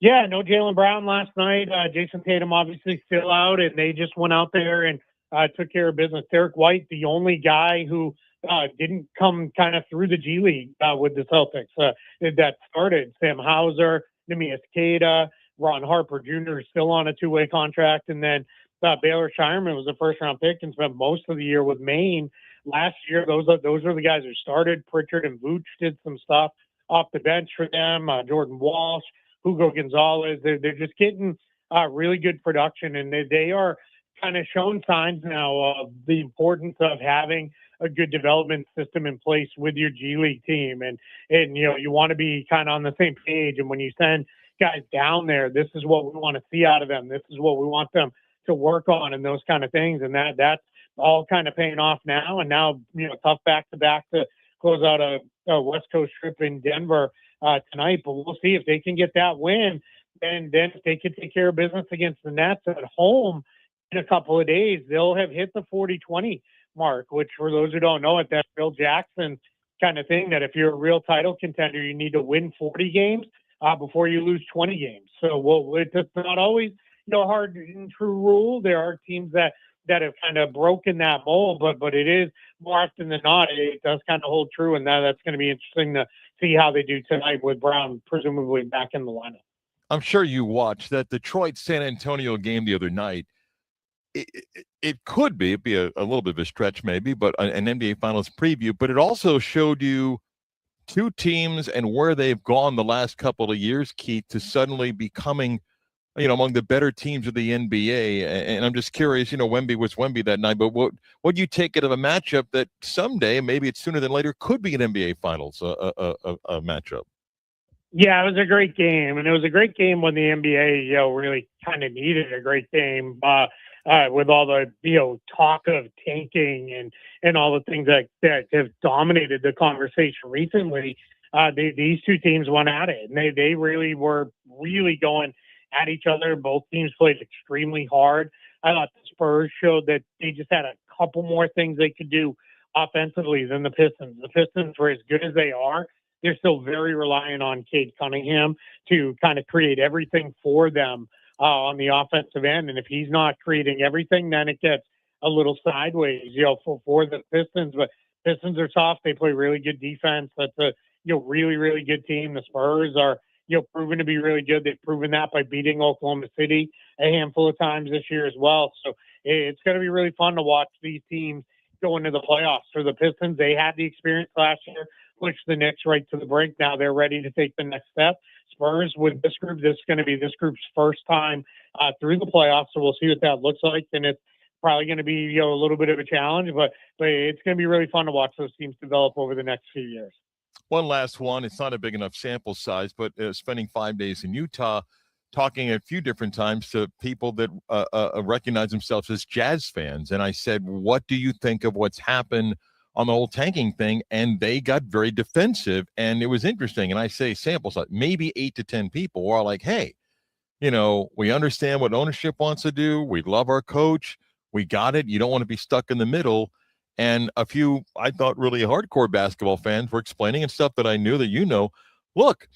Yeah, no Jaylen Brown last night. Jason Tatum obviously still out, and they just went out there and took care of business. Derek White, the only guy who didn't come kind of through the G League with the Celtics that started. Sam Hauser, Neemias Queta, Ron Harper Jr. is still on a 2-way contract, and then Baylor Shireman was a first-round pick and spent most of the year with Maine. Last year, those are the guys who started. Pritchard and Vooch did some stuff off the bench for them. Jordan Walsh, Hugo Gonzalez, they're just getting really good production, and they are kind of showing signs now of the importance of having a good development system in place with your G League team. And you want to be kind of on the same page. And when you send guys down there, this is what we want to see out of them. This is what we want them to work on and those kind of things. And that's all kind of paying off now. And now, tough back-to-back to close out a West Coast trip in Denver tonight. But we'll see if they can get that win. And then if they can take care of business against the Nets at home in a couple of days, they'll have hit the 40-20 mark, which for those who don't know it, that's Phil Jackson kind of thing, that if you're a real title contender, you need to win 40 games before you lose 20 games. So it's not always hard and true rule. There are teams that have kind of broken that mold, but it is more often than not, it does kind of hold true. And that's going to be interesting to see how they do tonight with Brown presumably back in the lineup. I'm sure you watched that Detroit-San Antonio game the other night. It could be, it'd be a little bit of a stretch maybe, but an NBA Finals preview, but it also showed you two teams and where they've gone the last couple of years, Keith, to suddenly becoming, among the better teams of the NBA. And I'm just curious, Wemby was Wemby that night, but what do you take it of a matchup that someday, maybe it's sooner than later, could be an NBA Finals a matchup? Yeah, it was a great game, and it was a great game when the NBA, really kind of needed a great game. With all the talk of tanking and all the things that have dominated the conversation recently, these two teams went at it, and they really were really going at each other. Both teams played extremely hard. I thought the Spurs showed that they just had a couple more things they could do offensively than the Pistons. The Pistons, for as good as they are, they're still very reliant on Cade Cunningham to kind of create everything for them on the offensive end. And if he's not creating everything, then it gets a little sideways, for the Pistons. But Pistons are soft. They play really good defense. That's a, really, really good team. The Spurs are, proven to be really good. They've proven that by beating Oklahoma City a handful of times this year as well. So it's going to be really fun to watch these teams go into the playoffs. For the Pistons, they had the experience last year, pushed the Knicks right to the brink. Now they're ready to take the next step. Spurs, with this group, this is going to be this group's first time through the playoffs, so we'll see what that looks like. And it's probably going to be a little bit of a challenge, but it's going to be really fun to watch those teams develop over the next few years. One last one. It's not a big enough sample size, but spending 5 days in Utah, talking a few different times to people that recognize themselves as Jazz fans. And I said, what do you think of what's happened on the whole tanking thing? And they got very defensive, and it was interesting. And I say sample size, maybe 8 to 10 people are like, hey, we understand what ownership wants to do. We love our coach. We got it. You don't want to be stuck in the middle. And a few, I thought, really hardcore basketball fans were explaining, and stuff that I knew that look,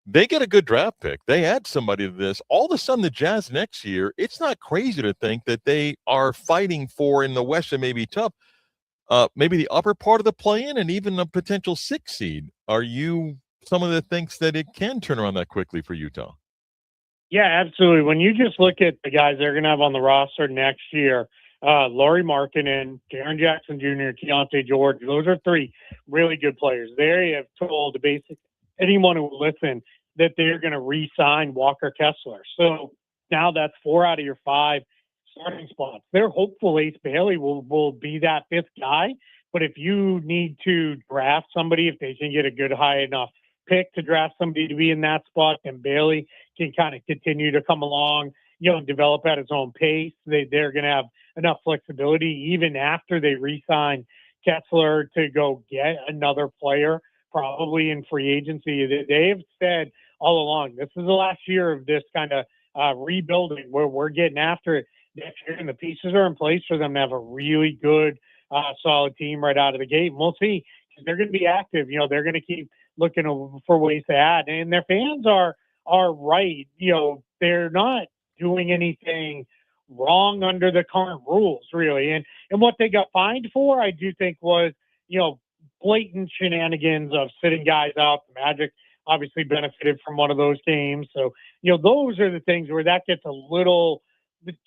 they get a good draft pick. They add somebody to this. All of a sudden, the Jazz next year, it's not crazy to think that they are fighting for, in the West, it may be tough, maybe the upper part of the play-in and even a potential 6 seed. Are you someone that thinks that it can turn around that quickly for Utah? Yeah, absolutely. When you just look at the guys they're going to have on the roster next year, Lauri Markkanen, Jaren Jackson Jr., Keontae George, those are 3 really good players. They have told anyone who will listen that they're going to re-sign Walker Kessler. So now that's 4 out of your 5 starting spots. They're hopeful Ace Bailey will be that 5th guy. But if you need to draft somebody, if they can get a good high enough pick to draft somebody to be in that spot, then Bailey can kind of continue to come along, and develop at his own pace. They're going to have enough flexibility even after they re-sign Kessler to go get another player, probably in free agency. They have said all along, this is the last year of this kind of rebuilding where we're getting after it next year, and the pieces are in place for them to have a really good, solid team right out of the gate. And we'll see, because they're going to be active. They're going to keep looking for ways to add, and their fans are right. They're not doing anything wrong under the current rules, really. And what they got fined for, I do think, was, blatant shenanigans of sitting guys out. The Magic obviously benefited from one of those games. So, those are the things where that gets a little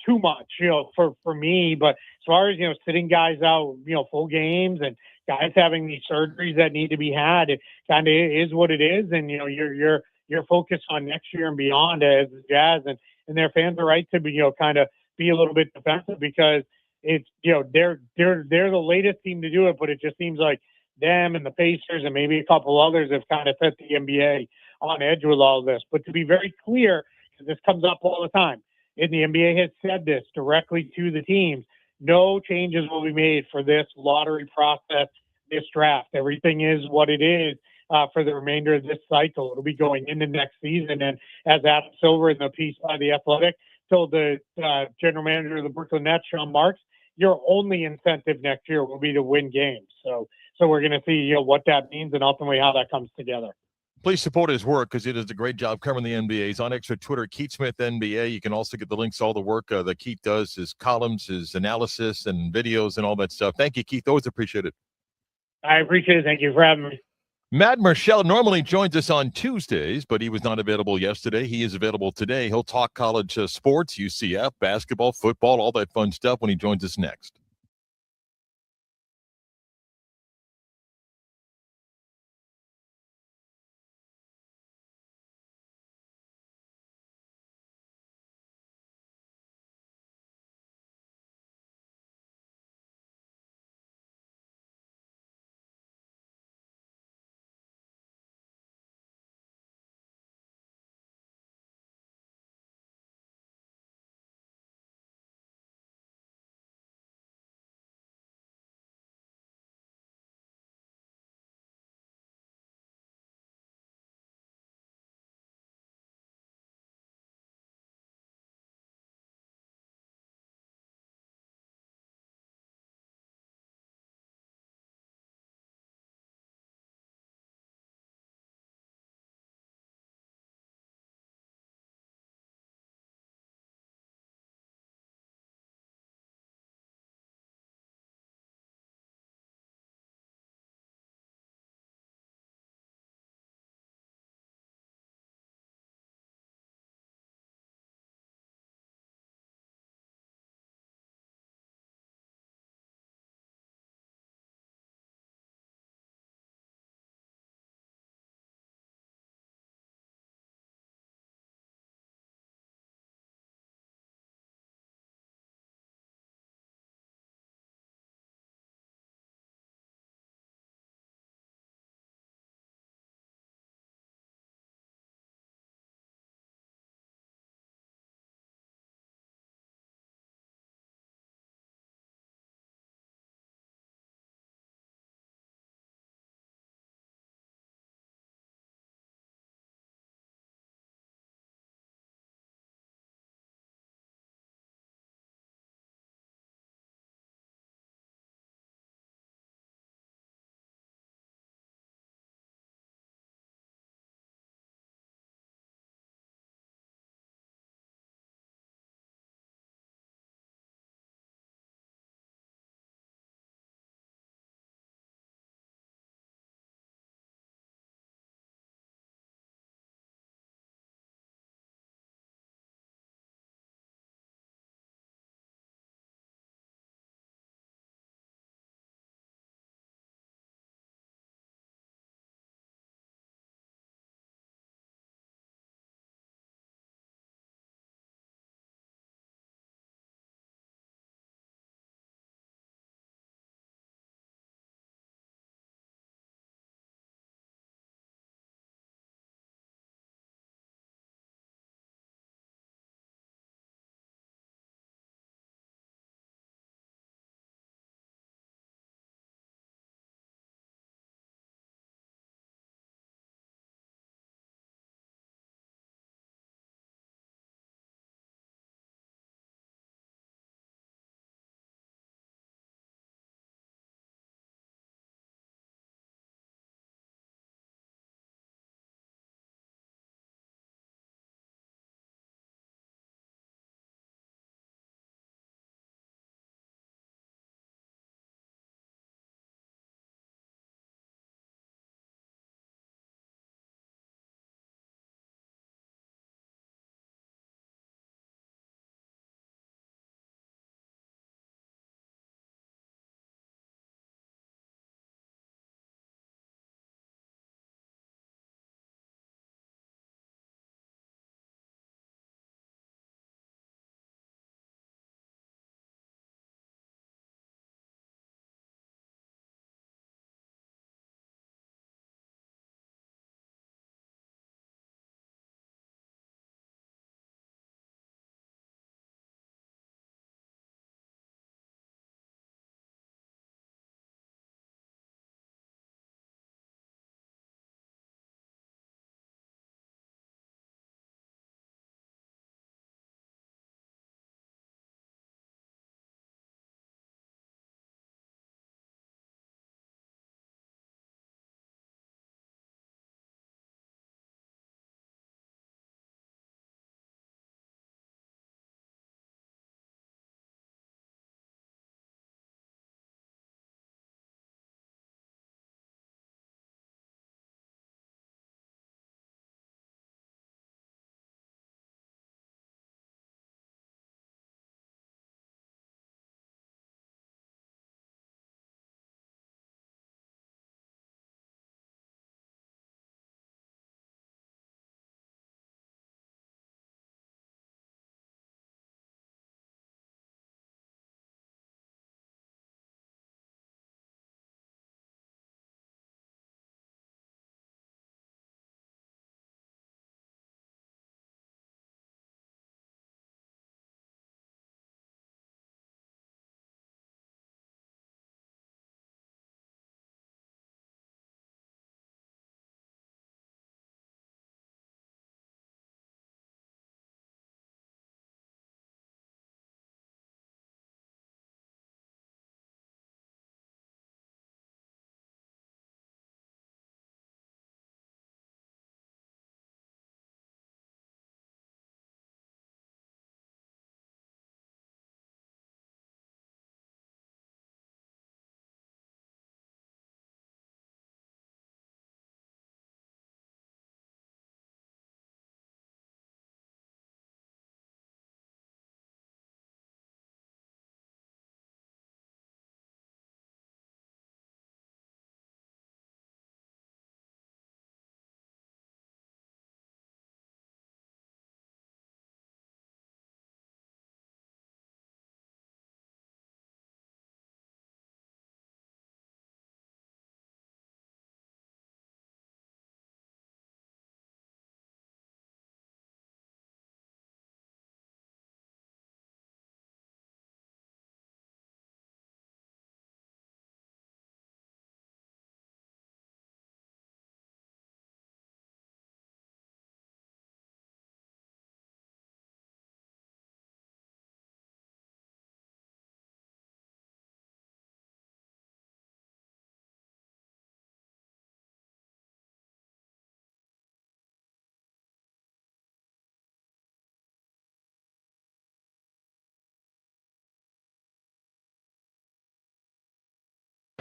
too much, for me. But as far as, sitting guys out, full games and guys having these surgeries that need to be had, it kind of is what it is. And, you're focused on next year and beyond as the Jazz, and their fans are right to be, kind of be a little bit defensive, because it's, they're the latest team to do it, but it just seems like them and the Pacers and maybe a couple others have kind of set the NBA on edge with all of this. But to be very clear, because this comes up all the time, and the NBA has said this directly to the teams, no changes will be made for this lottery process, this draft. Everything is what it is for the remainder of this cycle. It'll be going into next season. And as Adam Silver in the piece by The Athletic told the general manager of the Brooklyn Nets, Sean Marks, your only incentive next year will be to win games. So we're going to see what that means and ultimately how that comes together. Please support his work, because he does a great job covering the NBA. He's on extra Twitter, Keith Smith NBA. You can also get the links to all the work that Keith does, his columns, his analysis, and videos, and all that stuff. Thank you, Keith. Always appreciate it. I appreciate it. Thank you for having me. Matt Marshall normally joins us on Tuesdays, but he was not available yesterday. He is available today. He'll talk college sports, UCF, basketball, football, all that fun stuff when he joins us next.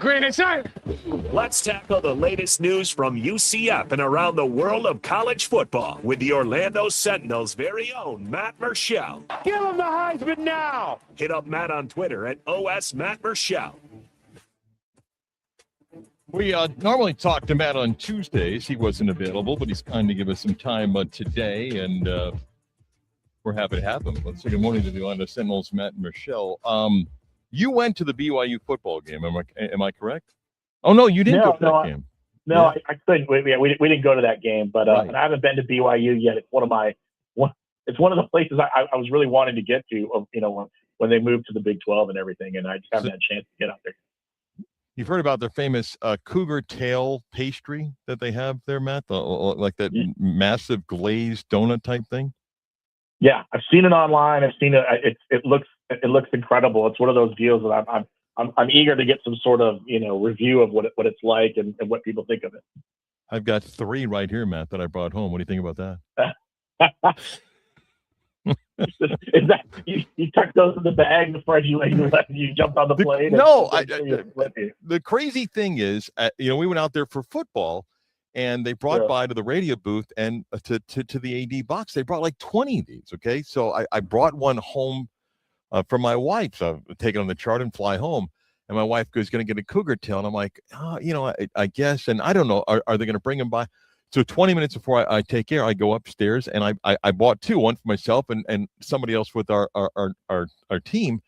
Green inside. Let's tackle the latest news from UCF and around the world of college football with the Orlando Sentinel's very own Matt Murschel. Give him the Heisman now. Hit up Matt on Twitter at OS Matt Murschel. We normally talk to Matt on Tuesdays. He wasn't available, but he's kind to give us some time today, and we're happy to have him. Let's say good morning to the Orlando Sentinels, Matt Murschel. You went to the BYU football game. Am I correct? Oh, no, you didn't go to that game. No, yeah. I couldn't. We didn't go to that game, but right. And I haven't been to BYU yet. It's one of the places I was really wanting to get to, when they moved to the Big 12 and everything, and I just haven't had a chance to get out there. You've heard about their famous cougar tail pastry that they have there, Matt? Like that massive glazed donut type thing? Yeah, I've seen it online. I've seen it. It looks incredible. It's one of those deals that I'm eager to get some sort of review of what it's like and what people think of it. I've got 3 right here, Matt, that I brought home. What do you think about that? Is that you tucked those in the bag before you jumped on the plane? The crazy thing is, we went out there for football, and they brought by to the radio booth and to the AD box. They brought like 20 of these. Okay, so I brought one home for my wife. So I take it on the chart and fly home. And my wife goes, going to get a cougar tail. And I'm like, I guess. And I don't know, are they going to bring them by? So 20 minutes before I take air, I go upstairs and I bought 2, one for myself and somebody else with our team.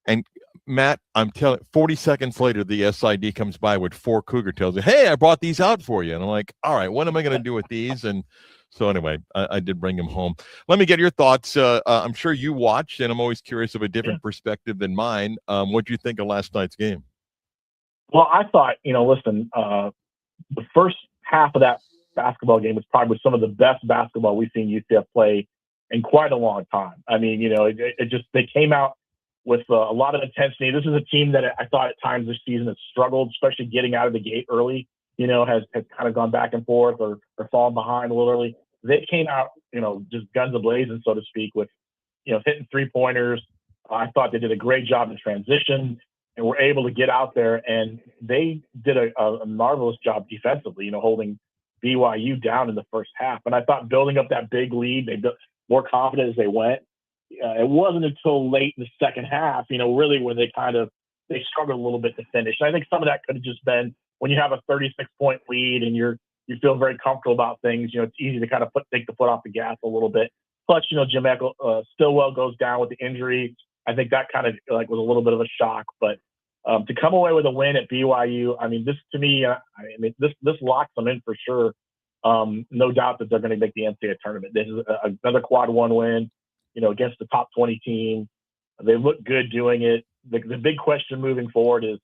And Matt, I'm telling 40 seconds later, the SID comes by with 4 cougar tails. Hey, I brought these out for you. And I'm like, all right, what am I going to do with these? And so anyway, I did bring them home. Let me get your thoughts. I'm sure you watched, and I'm always curious of a different perspective than mine. What do you think of last night's game? Well, I thought, listen, the first half of that basketball game was probably some of the best basketball we've seen UCF play in quite a long time. I mean, they came out with a lot of intensity. This is a team that I thought at times this season has struggled, especially getting out of the gate early, has kind of gone back and forth or fallen behind a little early. They came out, just guns a-blazing, so to speak, with, hitting 3-pointers. I thought they did a great job in transition and were able to get out there, and they did a marvelous job defensively, holding BYU down in the first half. And I thought building up that big lead, they built more confident as they went. It wasn't until late in the second half, really when they struggled a little bit to finish. And I think some of that could have just been when you have a 36-point lead and you feel very comfortable about things. It's easy to kind of take the foot off the gas a little bit. Plus, Jim Stillwell goes down with the injury. I think that kind of was a little bit of a shock. But to come away with a win at BYU, I mean, this to me, this locks them in for sure. No doubt that they're going to make the NCAA tournament. This is another quad 1 win, against the top 20 team. They look good doing it. The big question moving forward is,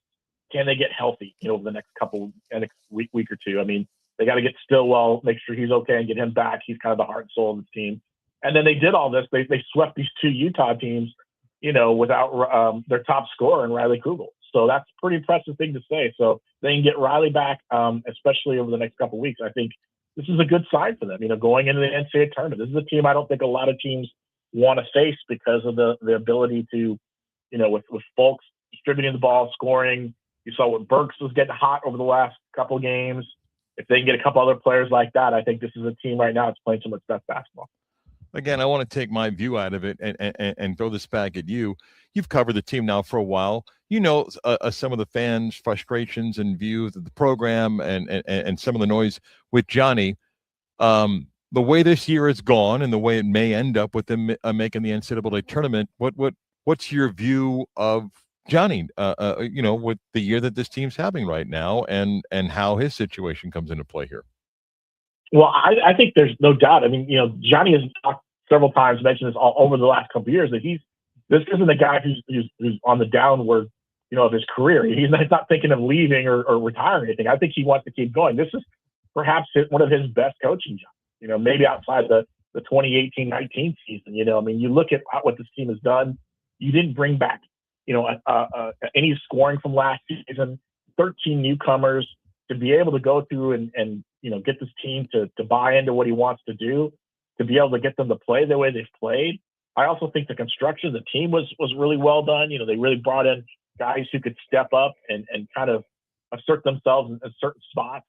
can they get healthy, over the next week or two? I mean, they got to get Stillwell, make sure he's okay and get him back. He's kind of the heart and soul of the team. And then they did all this. They swept these 2 Utah teams, without their top scorer in Riley Kugel. So that's a pretty impressive thing to say. So they can get Riley back, especially over the next couple of weeks. I think this is a good sign for them, going into the NCAA tournament. This is a team I don't think a lot of teams want to face because of the ability to, with folks distributing the ball, scoring. You saw what Burks was getting hot over the last couple of games. If they can get a couple other players like that, I think this is a team right now that's playing some of its best basketball. Again, I want to take my view out of it and throw this back at you. You've covered the team now for a while. Some of the fans' frustrations and views of the program and some of the noise with Johnny. The way this year has gone and the way it may end up with them making the NCAA tournament, what's your view of Johnny, with the year that this team's having right now and how his situation comes into play here? Well, I think there's no doubt. I mean, Johnny has talked several times, mentioned this all over the last couple of years, that this isn't a guy who's on the downward, of his career. He's not thinking of leaving or retiring or anything. I think he wants to keep going. This is perhaps one of his best coaching jobs, maybe outside the 2018-19 season. I mean, you look at what this team has done. You didn't bring back, any scoring from last season, 13 newcomers, to be able to go through and get this team to buy into what he wants to do, to be able to get them to play the way they've played. I also think the construction of the team was really well done. They really brought in guys who could step up and kind of assert themselves in certain spots,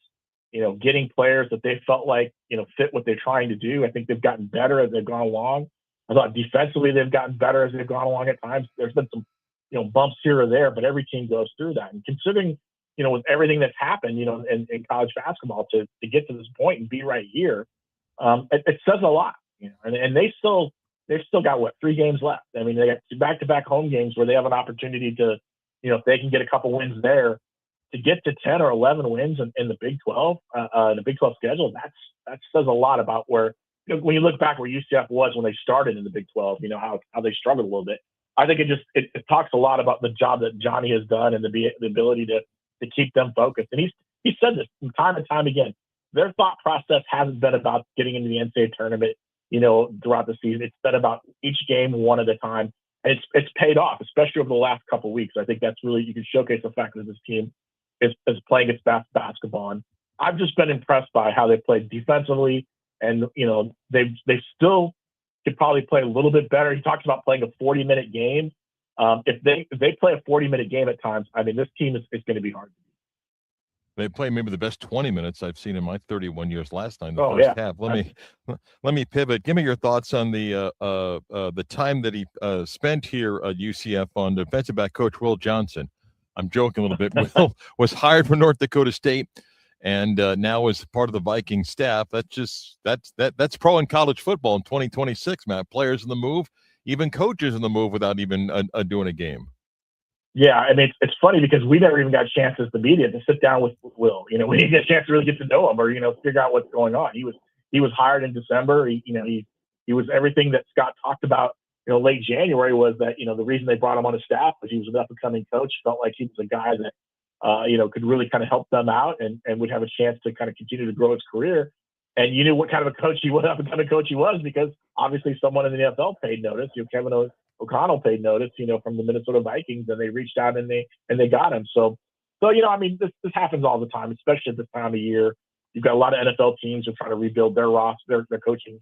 getting players that they felt like, fit what they're trying to do. I think they've gotten better as they've gone along. I thought defensively they've gotten better as they've gone along at times. There's been some, bumps here or there, but every team goes through that. And considering, with everything that's happened, in college basketball to get to this point and be right here, it says a lot, and they've still got 3 games left. I mean, they got back-to-back home games where they have an opportunity to, if they can get a couple wins there, to get to 10 or 11 wins in the Big 12, in the Big 12 schedule. That says a lot about where, when you look back where UCF was when they started in the Big 12, how they struggled a little bit. I think it talks a lot about the job that Johnny has done and the ability to keep them focused. And he said this from time and time again. Their thought process hasn't been about getting into the NCAA tournament, throughout the season. It's been about each game one at a time. And it's paid off, especially over the last couple of weeks. I think that's really, you can showcase the fact that this team is playing its best basketball. And I've just been impressed by how they played defensively. And, they still could probably play a little bit better. He talks about playing a 40-minute game. If they play a 40-minute game at times, I mean, this team is going to be hard to beat. They play maybe the best 20 minutes I've seen in my 31 years last time, the first half. Let me pivot. Give me your thoughts on the time that he spent here at UCF on defensive back coach Will Johnson. I'm joking a little bit. Will was hired from North Dakota State and now is part of the Viking staff. That's pro in college football in 2026, Matt. Players in the move, even coaches in the move without even doing a game. Yeah, I mean, it's funny because we never even got chances, the media, to sit down with Will. We didn't get a chance to really get to know him or, figure out what's going on. He was hired in December. He was everything that Scott talked about, late January was that, the reason they brought him on his staff was he was an up-and-coming coach, felt like he was a guy that, could really kind of help them out and would have a chance to kind of continue to grow his career. And you knew what kind of a coach he was, up-and-coming coach he was, because obviously someone in the NFL paid notice. Kevin O'Connell paid notice, from the Minnesota Vikings, and they reached out and they got him. So I mean, this happens all the time, especially at this time of year. You've got a lot of NFL teams who are trying to rebuild their roster, their coaching,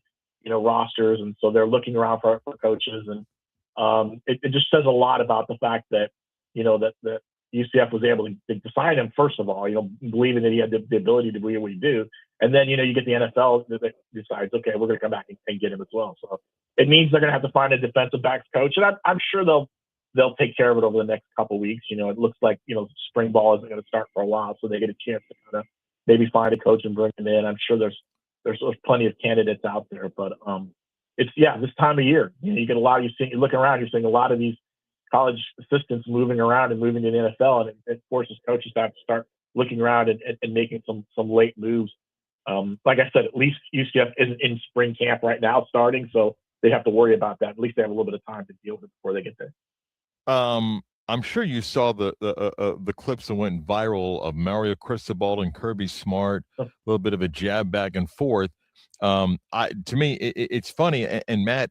rosters, and so they're looking around for coaches. And it just says a lot about the fact that that UCF was able to sign him, first of all, believing that he had the ability to do what he do, and then you get the NFL that decides, okay, we're going to come back and get him as well. So it means they're going to have to find a defensive backs coach, and I'm sure they'll take care of it over the next couple of weeks. It looks like spring ball isn't going to start for a while, so they get a chance to kind of maybe find a coach and bring him in. I'm sure there's plenty of candidates out there, but it's this time of year. You get a lot. You're looking around, you're seeing a lot of these college assistants moving around and moving to the NFL, and it forces coaches to have to start looking around and making some late moves. Like I said, at least UCF isn't in spring camp right now starting, so they have to worry about that. At least they have a little bit of time to deal with it before they get there. I'm sure you saw the clips that went viral of Mario Cristobal and Kirby Smart, a little bit of a jab back and forth. To me, it's funny. And Matt,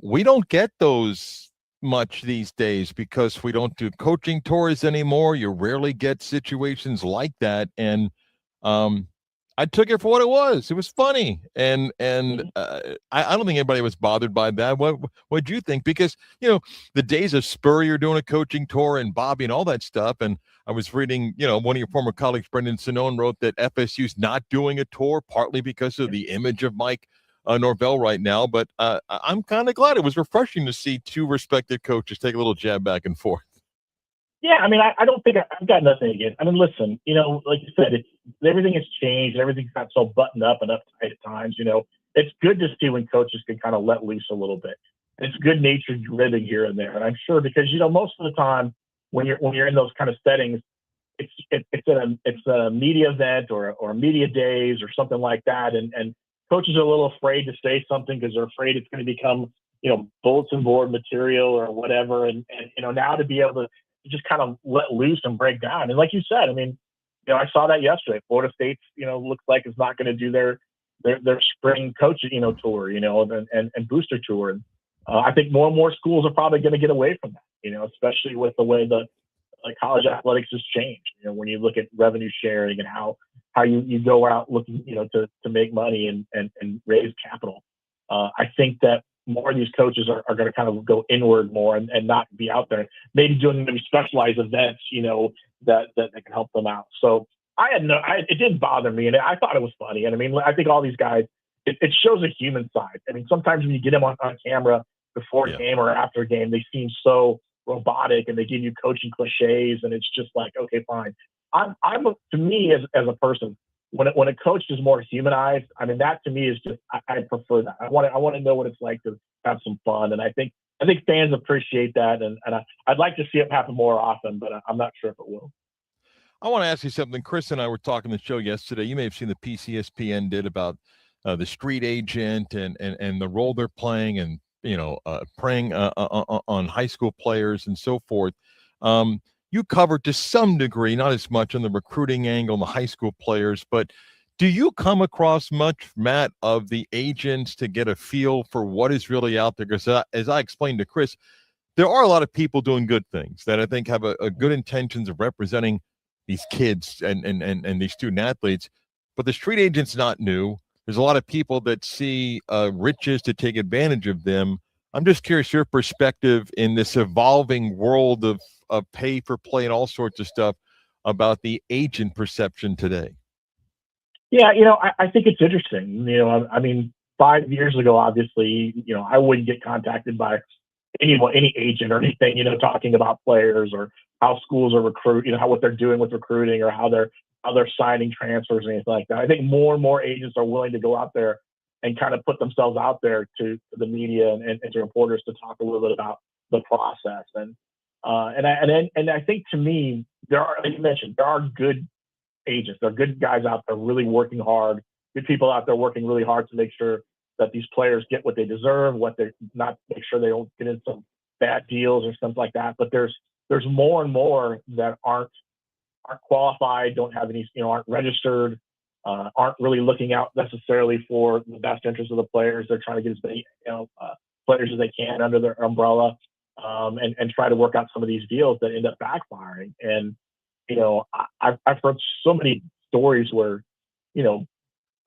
we don't get those much these days because we don't do coaching tours anymore. You rarely get situations like that. And I took it for what it was. It was funny, and I don't think anybody was bothered by that. What'd you think? Because the days of Spurrier doing a coaching tour and Bobby and all that stuff, and I was reading, one of your former colleagues, Brendan Sinone, wrote that FSU's not doing a tour partly because of the image of Mike Norvell right now. But I'm kind of glad. It was refreshing to see two respected coaches take a little jab back and forth. Yeah, I mean, I don't think I've got nothing against. I mean, listen, like you said, everything has changed. Everything's got so buttoned up and uptight at times. It's good to see when coaches can kind of let loose a little bit. It's good-natured ribbing here and there, and I'm sure because most of the time when you're in those kind of settings, it's a media event or media days or something like that, and coaches are a little afraid to say something because they're afraid it's going to become bulletin board material or whatever, and now to be able to just kind of let loose and break down. And like you said, I mean, I saw that yesterday. Florida State, looks like it's not going to do their spring coaching, tour, and booster tour. And I think more and more schools are probably going to get away from that, especially with the way the college athletics has changed. When you look at revenue sharing and how you go out looking, to make money and raise capital. I think that more of these coaches are going to kind of go inward more and not be out there, maybe doing maybe specialized events, that can help them out. So it didn't bother me, and I thought it was funny. And I mean, I think all these guys, it shows a human side. I mean, sometimes when you get them on camera before a game or after a game, they seem so robotic and they give you coaching cliches, and it's just like, okay, fine. To me as a person, when a coach is more humanized, I mean, that to me is just, I prefer that. I want to know what it's like to have some fun, and I think fans appreciate that, and I'd like to see it happen more often, but I'm not sure if it will. I want to ask you something. Chris and I were talking the show yesterday. You may have seen the piece ESPN did about the street agent and the role they're playing, and preying on high school players and so forth. You covered to some degree, not as much on the recruiting angle and the high school players, but do you come across much, Matt, of the agents to get a feel for what is really out there? Because as I explained to Chris, there are a lot of people doing good things that I think have a good intentions of representing these kids and these student athletes, but the street agent's not new. There's a lot of people that see riches to take advantage of them. I'm just curious your perspective in this evolving world of pay for play and all sorts of stuff about the agent perception today. Yeah, I think it's interesting. I mean, 5 years ago, obviously, I wouldn't get contacted by any agent or anything, talking about players or how schools are recruiting, what they're doing with recruiting or how they're signing transfers or anything like that. I think more and more agents are willing to go out there and kind of put themselves out there to the media and to reporters to talk a little bit about the process. And I think, to me, there are, like you mentioned, there are good agents. There are good guys out there really working hard, good people out there working really hard to make sure that these players get what they deserve, make sure they don't get in some bad deals or something like that. But there's more and more that aren't qualified, don't have any, aren't registered, aren't really looking out necessarily for the best interest of the players. They're trying to get as many players as they can under their umbrella, and try to work out some of these deals that end up backfiring. And I've heard so many stories where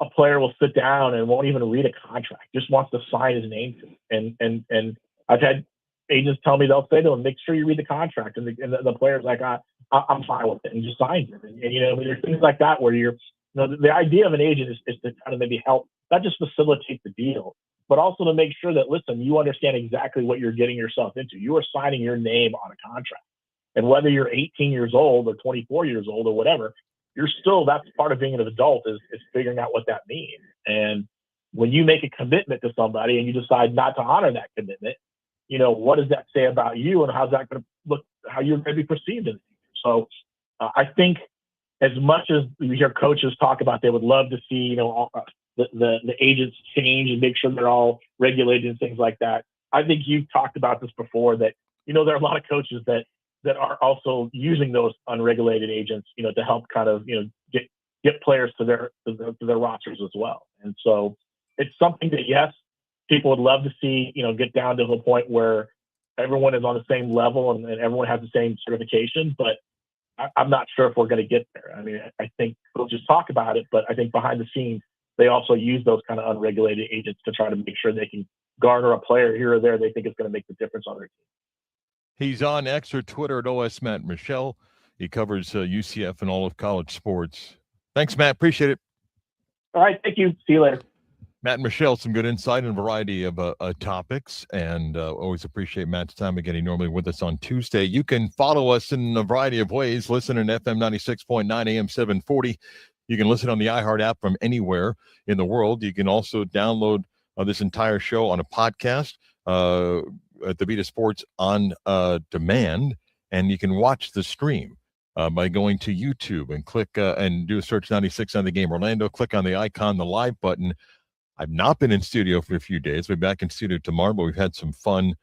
a player will sit down and won't even read a contract, just wants to sign his name to it. And I've had agents tell me, they'll say to them, make sure you read the contract, and the player's like, I'm fine with it, and just signs it. And there's things like that where the idea of an agent is to kind of maybe help, not just facilitate the deal, but also to make sure that, listen, you understand exactly what you're getting yourself into. You are signing your name on a contract. And whether you're 18 years old or 24 years old or whatever, that's part of being an adult is figuring out what that means. And when you make a commitment to somebody and you decide not to honor that commitment, what does that say about you, and how's that going to look, how you're going to be perceived in the future? So I think, as much as we hear coaches talk about, they would love to see, the agents change and make sure they're all regulated and things like that. I think you've talked about this before, that, there are a lot of coaches that are also using those unregulated agents, to help kind of, get players to their rosters as well. And so it's something that, yes, people would love to see, get down to the point where everyone is on the same level and everyone has the same certification, but I'm not sure if we're going to get there. I mean, I think we'll just talk about it, but I think behind the scenes, they also use those kind of unregulated agents to try to make sure they can garner a player here or there they think is going to make the difference on their team. He's on X or Twitter at OS Matt Michelle. He covers UCF and all of college sports. Thanks, Matt. Appreciate it. All right. Thank you. See you later. Matt and Michelle, some good insight and a variety of topics, and always appreciate Matt's time again. He's normally with us on Tuesday. You can follow us in a variety of ways. Listen in FM 96.9 AM 740. You can listen on the iHeart app from anywhere in the world. You can also download this entire show on a podcast at the Vita Sports on demand, and you can watch the stream by going to YouTube and click and do a search 96 on the Game Orlando. Click on the icon, the live button. I've not been in studio for a few days. We'll be back in studio tomorrow, but we've had some fun.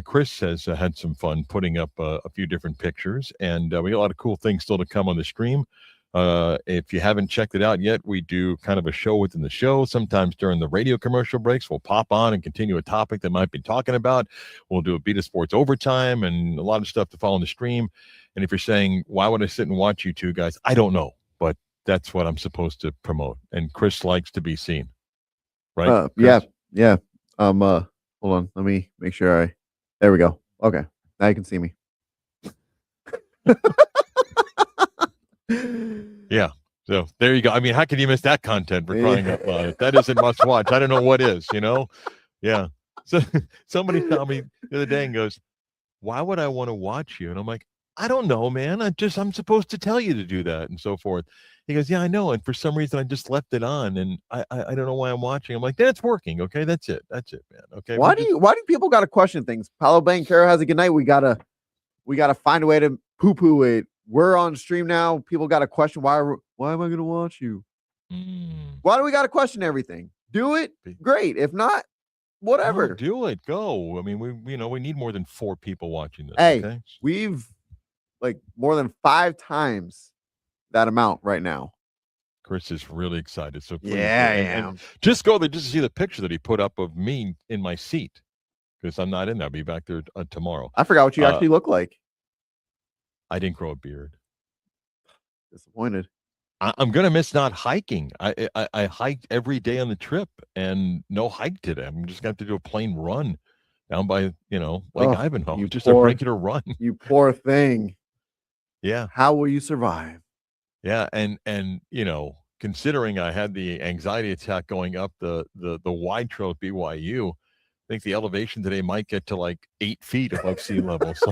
Chris has had some fun putting up a few different pictures, and we got a lot of cool things still to come on the stream. If you haven't checked it out yet, we do kind of a show within the show. Sometimes during the radio commercial breaks, we'll pop on and continue a topic that might be talking about. We'll do a Vita Sports overtime and a lot of stuff to follow on the stream. And if you're saying, why would I sit and watch you two guys? I don't know, but that's what I'm supposed to promote. And Chris likes to be seen. Right? Yeah. Hold on. Let me make sure there we go. Okay. Now you can see me. Yeah. So there you go. I mean, how can you miss that content for crying out loud? If that isn't must watch, I don't know what is, Yeah. So somebody told me the other day and goes, why would I want to watch you? And I'm like, I don't know, man. I'm supposed to tell you to do that and so forth. He goes, yeah, I know. And for some reason I just left it on and I don't know why I'm watching. I'm like, that's working. Okay. That's it, man. Okay. Why do people got to question things? Paulo Banchero has a good night. We gotta find a way to poo-poo it. We're on stream now. People got to question why am I going to watch you? Why do we got to question everything? Do it. Great. If not, whatever. No, do it. Go. I mean, we need more than 4 people watching this. Hey, okay? We've like more than 5 times that amount right now. Chris is really excited. So please, yeah, I am. And just go there just to see the picture that he put up of me in my seat because I'm not in there. I'll be back there tomorrow. I forgot what you actually look like. I didn't grow a beard. Disappointed. I'm gonna miss not hiking. I hiked every day on the trip and no hike today. I'm just gonna have to do a plain run down by Lake Ivanhoe. Just a regular run. You poor thing. Yeah. How will you survive? Yeah, and considering I had the anxiety attack going up the wide trail at BYU, I think the elevation today might get to like 8 feet above sea level. So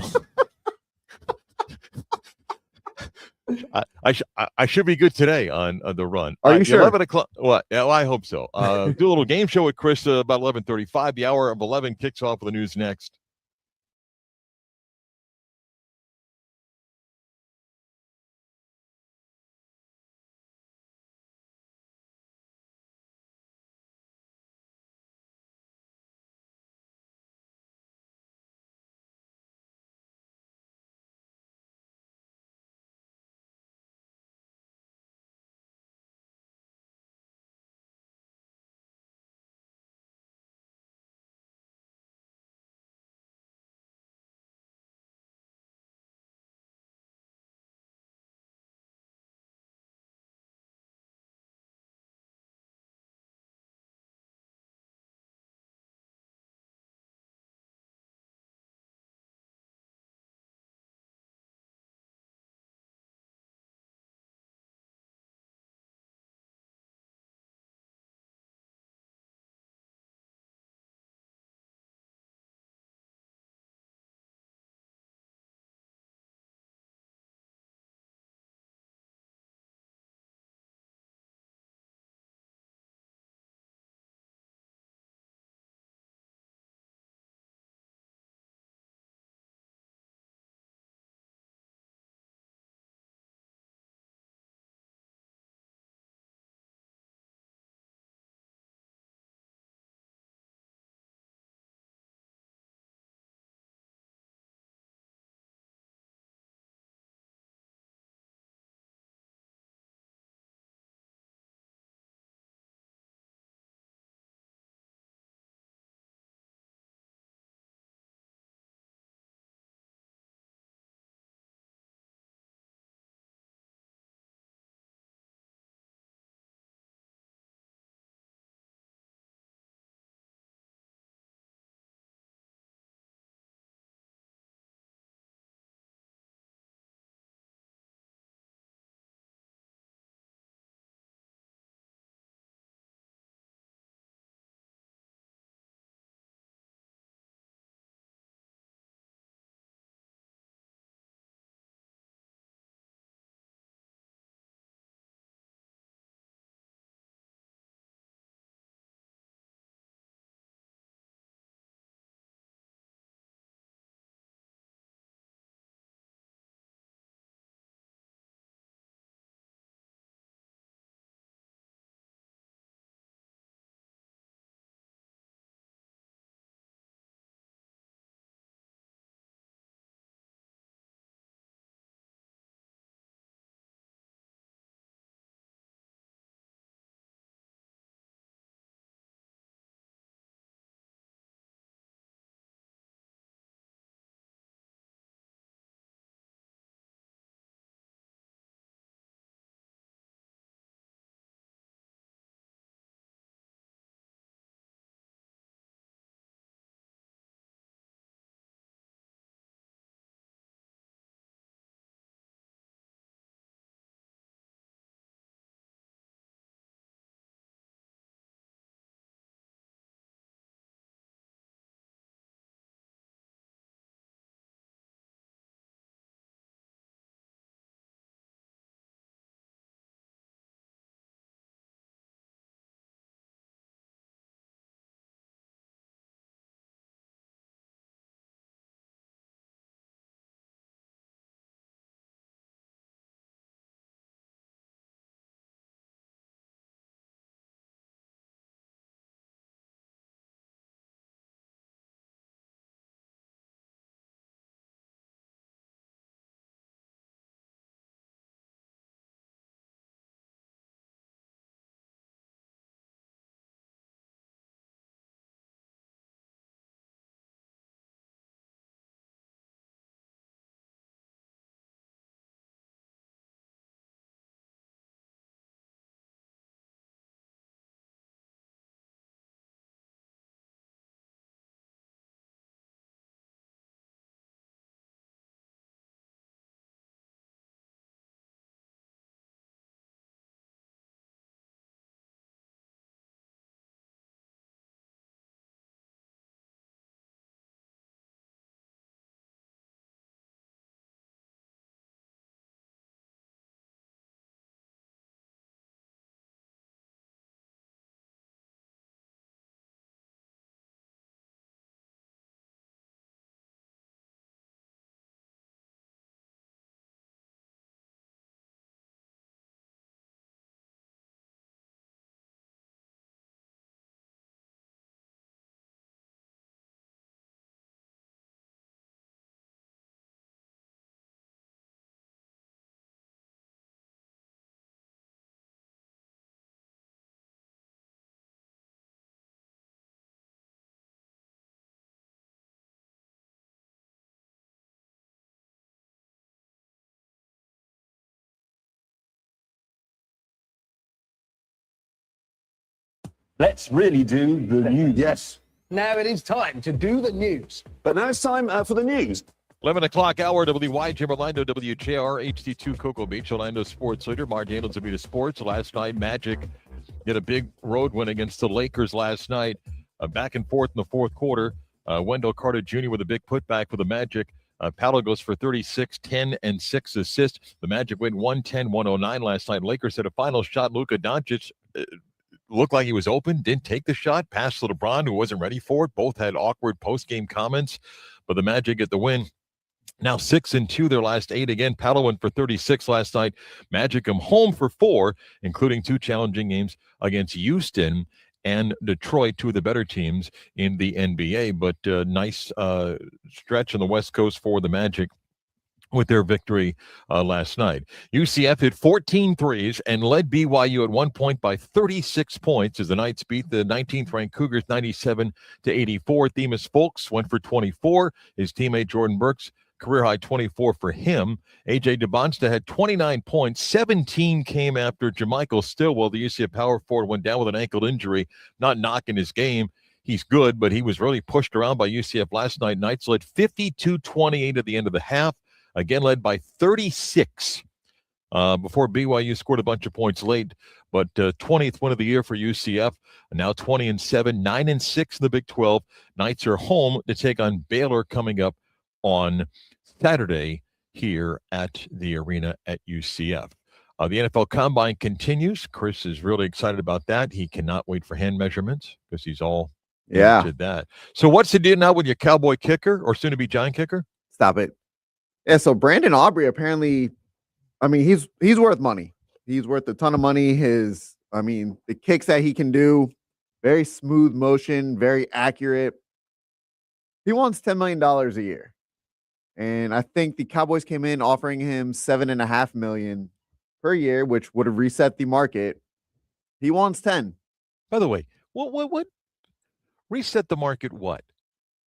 I should be good today on the run. Are you sure? 11 o'clock. What? Yeah, well, I hope so. Do a little game show with Chris about 11:35. The hour of 11 kicks off with the news next. Let's really do the news. Yes. Now it is time to do the news. But now it's time for the news. 11 o'clock hour, WYGM Orlando, WJR, HD2 Cocoa Beach, Orlando sports leader, Marc Daniels of Vita Sports. Last night, Magic did a big road win against the Lakers last night. Back and forth in the fourth quarter. Wendell Carter Jr. with a big putback for the Magic. Paolo goes for 36, 10, and 6 assists. The Magic win 110-109 last night. Lakers had a final shot. Luka Doncic looked like he was open, didn't take the shot, passed to LeBron, who wasn't ready for it. Both had awkward post-game comments, but the Magic get the win. Now 6-2 their last 8. Again, Paolo went for 36 last night. Magic come home for 4, including 2 challenging games against Houston and Detroit, 2 of the better teams in the NBA. But nice stretch on the West Coast for the Magic with their victory last night. UCF hit 14 threes and led BYU at one point by 36 points as the Knights beat the 19th-ranked Cougars 97-84. Themis Folks went for 24. His teammate Jordan Burks, career-high 24 for him. A.J. DeBonsta had 29 points. 17 came after Jermichael Stillwell, the UCF power forward, went down with an ankle injury, not knocking his game. He's good, but he was really pushed around by UCF last night. Knights led 52-28 at the end of the half, again led by 36 before BYU scored a bunch of points late. But 20th win of the year for UCF, now 20-7, 9-6 in the Big 12. Knights are home to take on Baylor coming up on Saturday here at the arena at UCF. The NFL Combine continues. Chris is really excited about that. He cannot wait for hand measurements because he's all into that. So what's the deal now with your Cowboy kicker or soon-to-be Giant kicker? Stop it. Yeah, so Brandon Aubrey apparently, I mean, he's worth money. He's worth a ton of money. The kicks that he can do, very smooth motion, very accurate. He wants $10 million a year. And I think the Cowboys came in offering him $7.5 million per year, which would have reset the market. He wants 10. By the way, what reset the market? What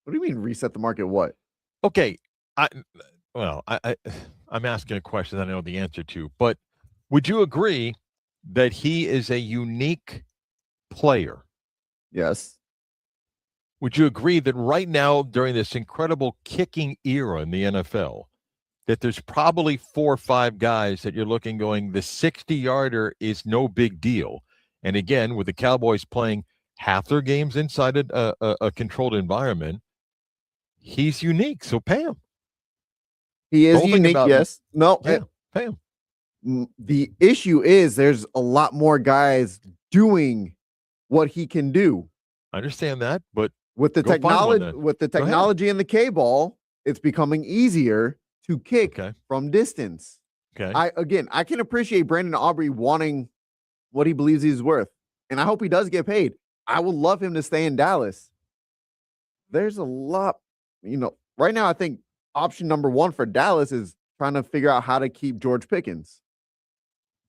do you mean reset the market? What? Okay, I'm asking a question that I know the answer to, but would you agree that he is a unique player? Yes. Would you agree that right now, during this incredible kicking era in the NFL, that there's probably 4 or 5 guys that you're looking going, the 60-yarder is no big deal? And again, with the Cowboys playing half their games inside a controlled environment, he's unique, so pay him. He is unique, yes. No, pay him. The issue is there's a lot more guys doing what he can do. I understand that, but with the technology in the K-ball, it's becoming easier to kick from distance. Okay. I can appreciate Brandon Aubrey wanting what he believes he's worth, and I hope he does get paid. I would love him to stay in Dallas. There's a lot, right now I think option number 1 for Dallas is trying to figure out how to keep George Pickens.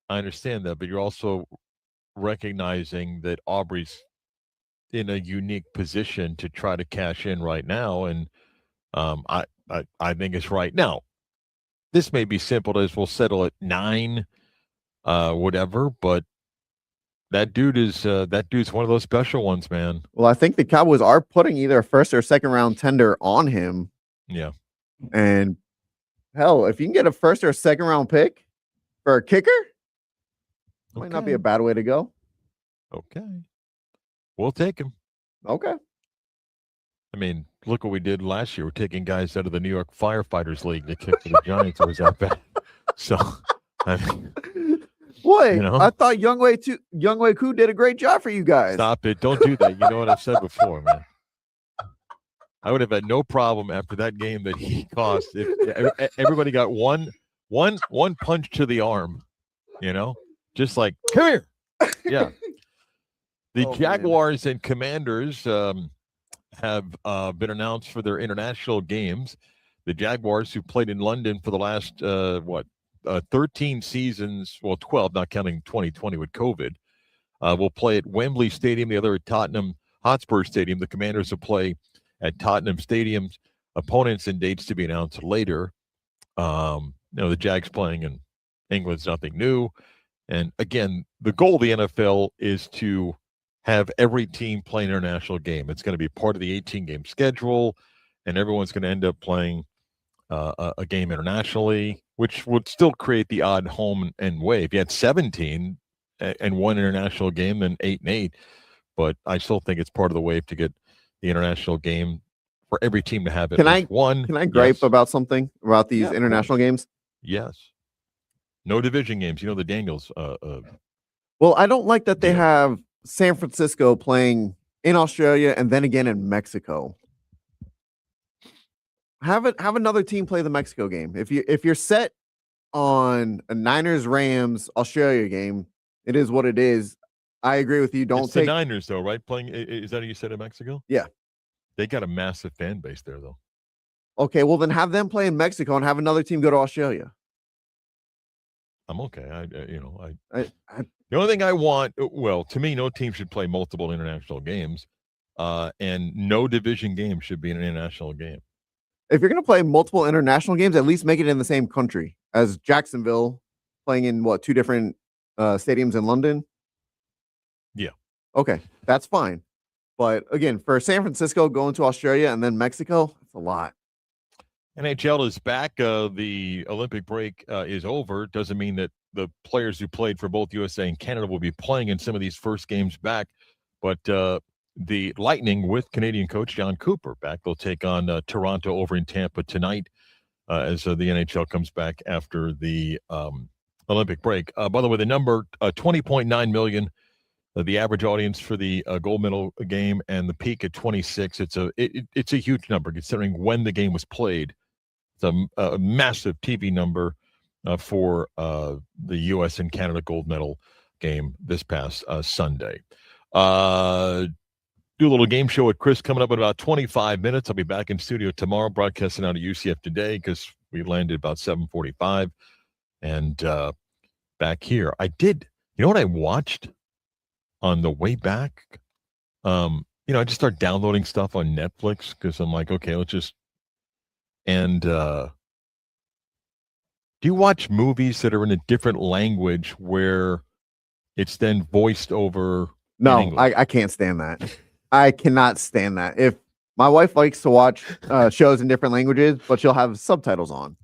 I understand that, but you're also recognizing that Aubrey's in a unique position to try to cash in right now, and I think it's right now. This may be simple as we'll settle at 9, whatever, but that dude's one of those special ones, man. Well, I think the Cowboys are putting either a first or second round tender on him. Yeah. And hell, if you can get a first or a second round pick for a kicker, might not be a bad way to go. Okay. We'll take him. Okay. I mean, look what we did last year. We're taking guys out of the New York Firefighters League to kick for the Giants. It was that bad. So, I mean, Wait, I thought Younghoe Koo did a great job for you guys. Stop it. Don't do that. You know what I've said before, man. I would have had no problem after that game that he cost if everybody got one punch to the arm, just like, come here. Yeah. The Jaguars and Commanders have been announced for their international games. The Jaguars, who played in London for the last 13 seasons, 12, not counting 2020 with COVID, will play at Wembley Stadium. The other at Tottenham Hotspur Stadium. The Commanders will play at Tottenham Stadium's opponents and dates to be announced later. The Jags playing in England's nothing new. And again, the goal of the NFL is to have every team play an international game. It's going to be part of the 18-game schedule, and everyone's going to end up playing a game internationally, which would still create the odd home and away. If you had 17 and one international game, then 8 and 8. But I still think it's part of the wave to get the international game for every team to have at least one. Can I gripe about something about these Yeah, international games? Yes. No division games. You know, the Daniels. Well, I don't like that they deal. have San Francisco playing in Australia and then again in Mexico. Have another team play the Mexico game. If you're set on a Niners Rams Australia game, it is what it is. I agree with you. Don't It's take the Niners, though, right? Playing. Is that what you said in Mexico? Yeah. They got a massive fan base there, though. Okay, well then have them play in Mexico and have another team go to Australia. I'm okay. The only thing I want, well, to me, no team should play multiple international games, and no division game should be an international game. If you're going to play multiple international games, at least make it in the same country as Jacksonville playing in two different stadiums in London. Yeah. Okay, that's fine. But again, for San Francisco going to Australia and then Mexico, it's a lot. NHL is back. The Olympic break is over. Doesn't mean that the players who played for both USA and Canada will be playing in some of these first games back. But the Lightning with Canadian coach John Cooper back. They'll take on Toronto over in Tampa tonight as the NHL comes back after the Olympic break. By the way, the number 20.9 million, the average audience for the gold medal game, and the peak at 26. It's a huge number considering when the game was played. It's a massive TV number for the U.S. and Canada gold medal game this past Sunday. Do a little game show with Chris coming up in about 25 minutes. I'll be back in studio tomorrow broadcasting out of UCF today because we landed about 7:45 and back here. You know what I watched on the way back? I just start downloading stuff on Netflix because I'm like, okay, and do you watch movies that are in a different language where it's then voiced over? No, I can't stand that. I cannot stand that. If my wife likes to watch shows in different languages, but she'll have subtitles on,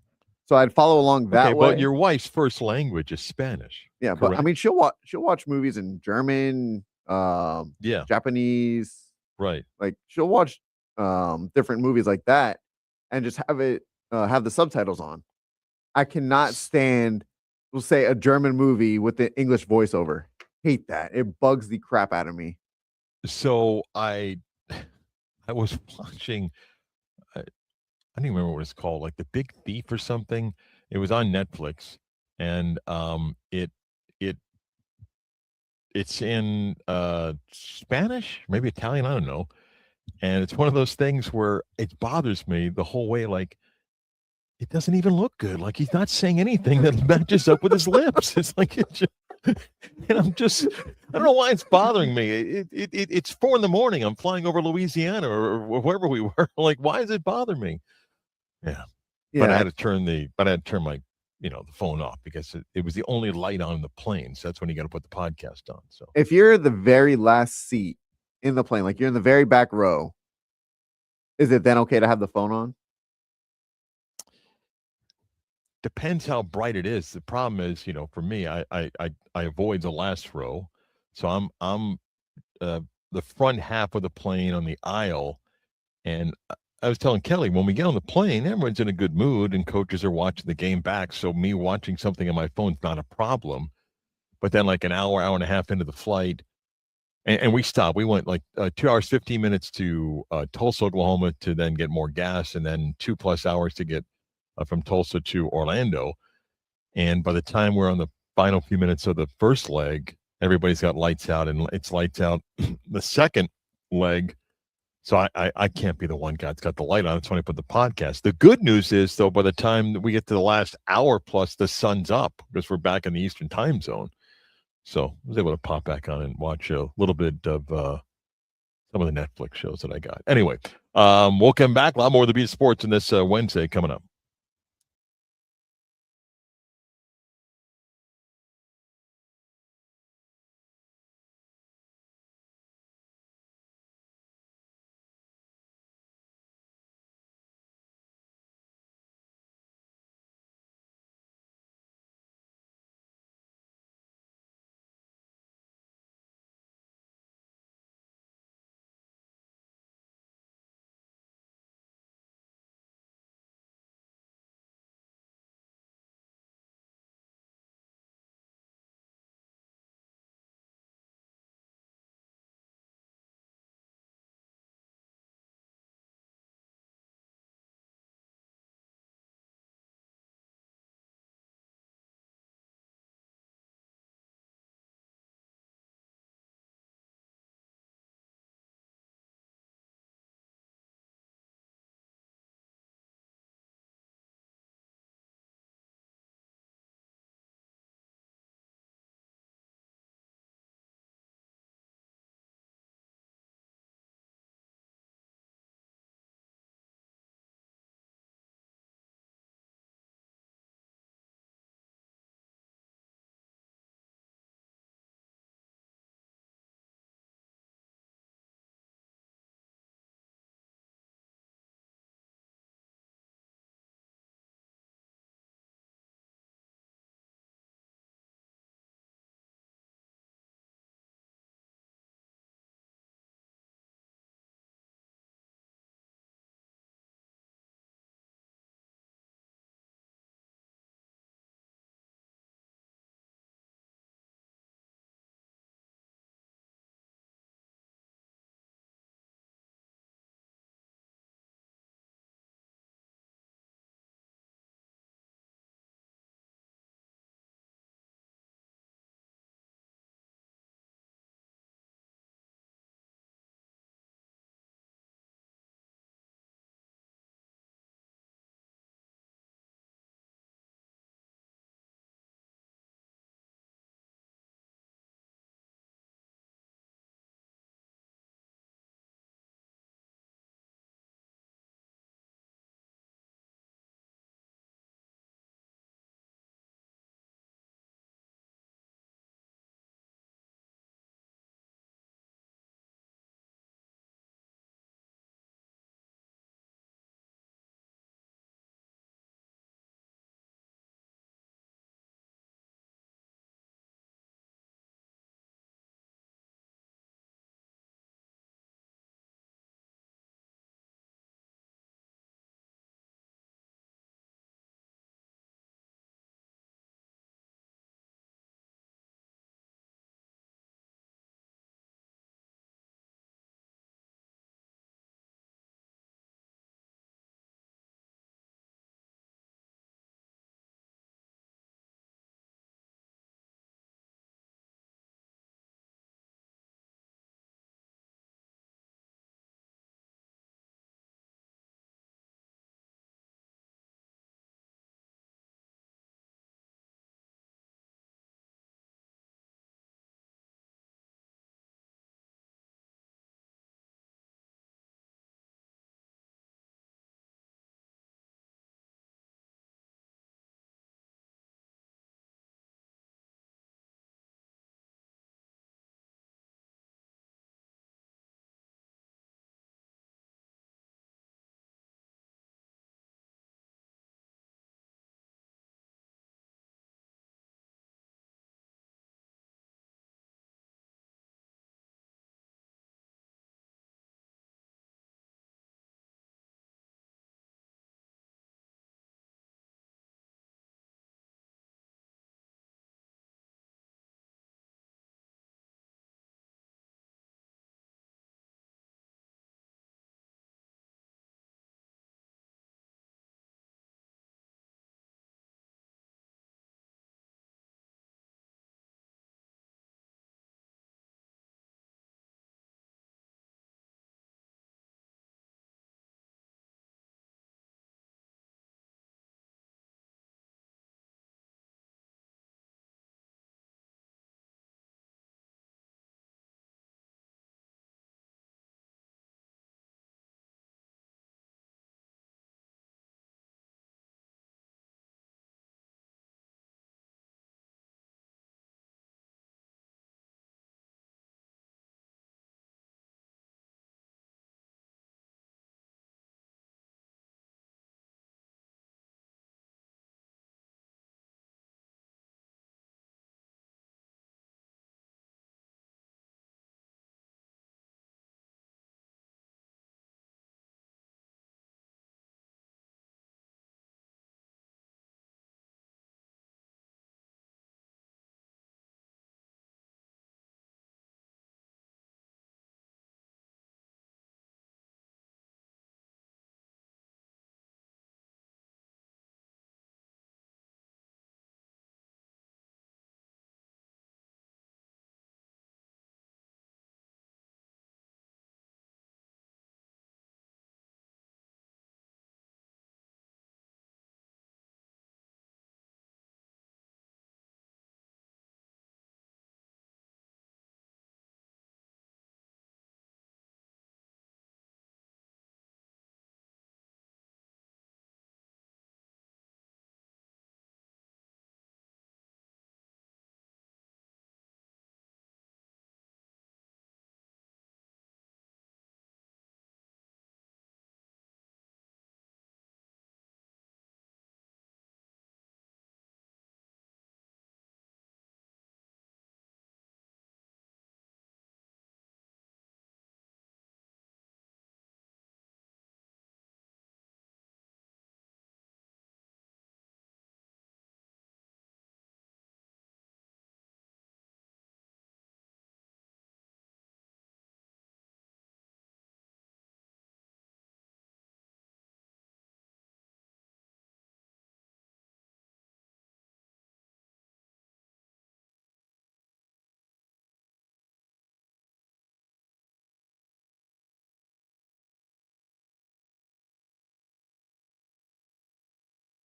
so I'd follow along that way. But your wife's first language is Spanish. Yeah, correct? But I mean, she'll watch movies in German, Japanese, right? Like she'll watch different movies like that, and just have the subtitles on. I cannot stand, we'll say, a German movie with the English voiceover. Hate that. It bugs the crap out of me. So I was watching, I don't even remember what it's called, like The Big Thief or something. It was on Netflix, and it's in Spanish, maybe Italian, I don't know. And it's one of those things where it bothers me the whole way, like it doesn't even look good. Like he's not saying anything that matches up with his lips. It's like and I don't know why it's bothering me. It's 4 a.m. I'm flying over Louisiana or wherever we were. Like, why does it bother me? Yeah. But I had to turn my, the phone off because it was the only light on the plane. So that's when you got to put the podcast on. So if you're the very last seat in the plane, like you're in the very back row, is it then okay to have the phone on? Depends how bright it is. The problem is, for me, I avoid the last row, so I'm the front half of the plane on the aisle. And I was telling Kelly, when we get on the plane, everyone's in a good mood, and coaches are watching the game back. So me watching something on my phone's not a problem. But then, like an hour and a half into the flight, and we stopped. We went like 2 hours 15 minutes to Tulsa, Oklahoma, to then get more gas, and then 2+ hours to get from Tulsa to Orlando. And by the time we're on the final few minutes of the first leg, everybody's got lights out, and it's lights out the second leg. So I can't be the one guy that's got the light on. That's when I put the podcast. The good news is, though, by the time that we get to the last hour plus, the sun's up because we're back in the Eastern time zone. So I was able to pop back on and watch a little bit of some of the Netflix shows that I got. Anyway, we'll come back. A lot more of the Beat Sports in this Wednesday coming up.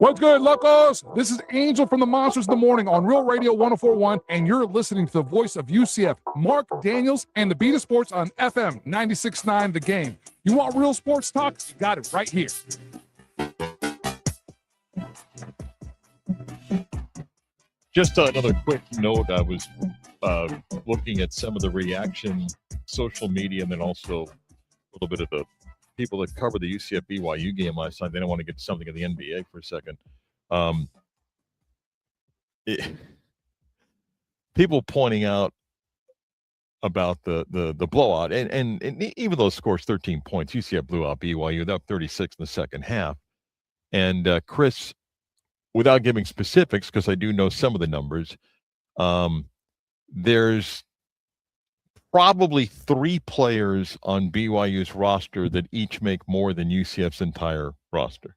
What's good, locos? This is Angel from the Monsters in the Morning on Real Radio 104.1, and you're listening to the voice of UCF, Marc Daniels, and the Beat of Sports on FM 96.9 The Game. You want real sports talk? You got it right here. Just another quick note. I was looking at some of the reaction, social media, and then also a little bit of the people that cover the UCF BYU game last night. They don't want to get something in the NBA for a second. People pointing out about the blowout, and even though it scores 13 points, UCF blew out BYU. They're up 36 in the second half. And Chris, without giving specifics, because I do know some of the numbers, there's probably 3 players on BYU's roster that each make more than UCF's entire roster.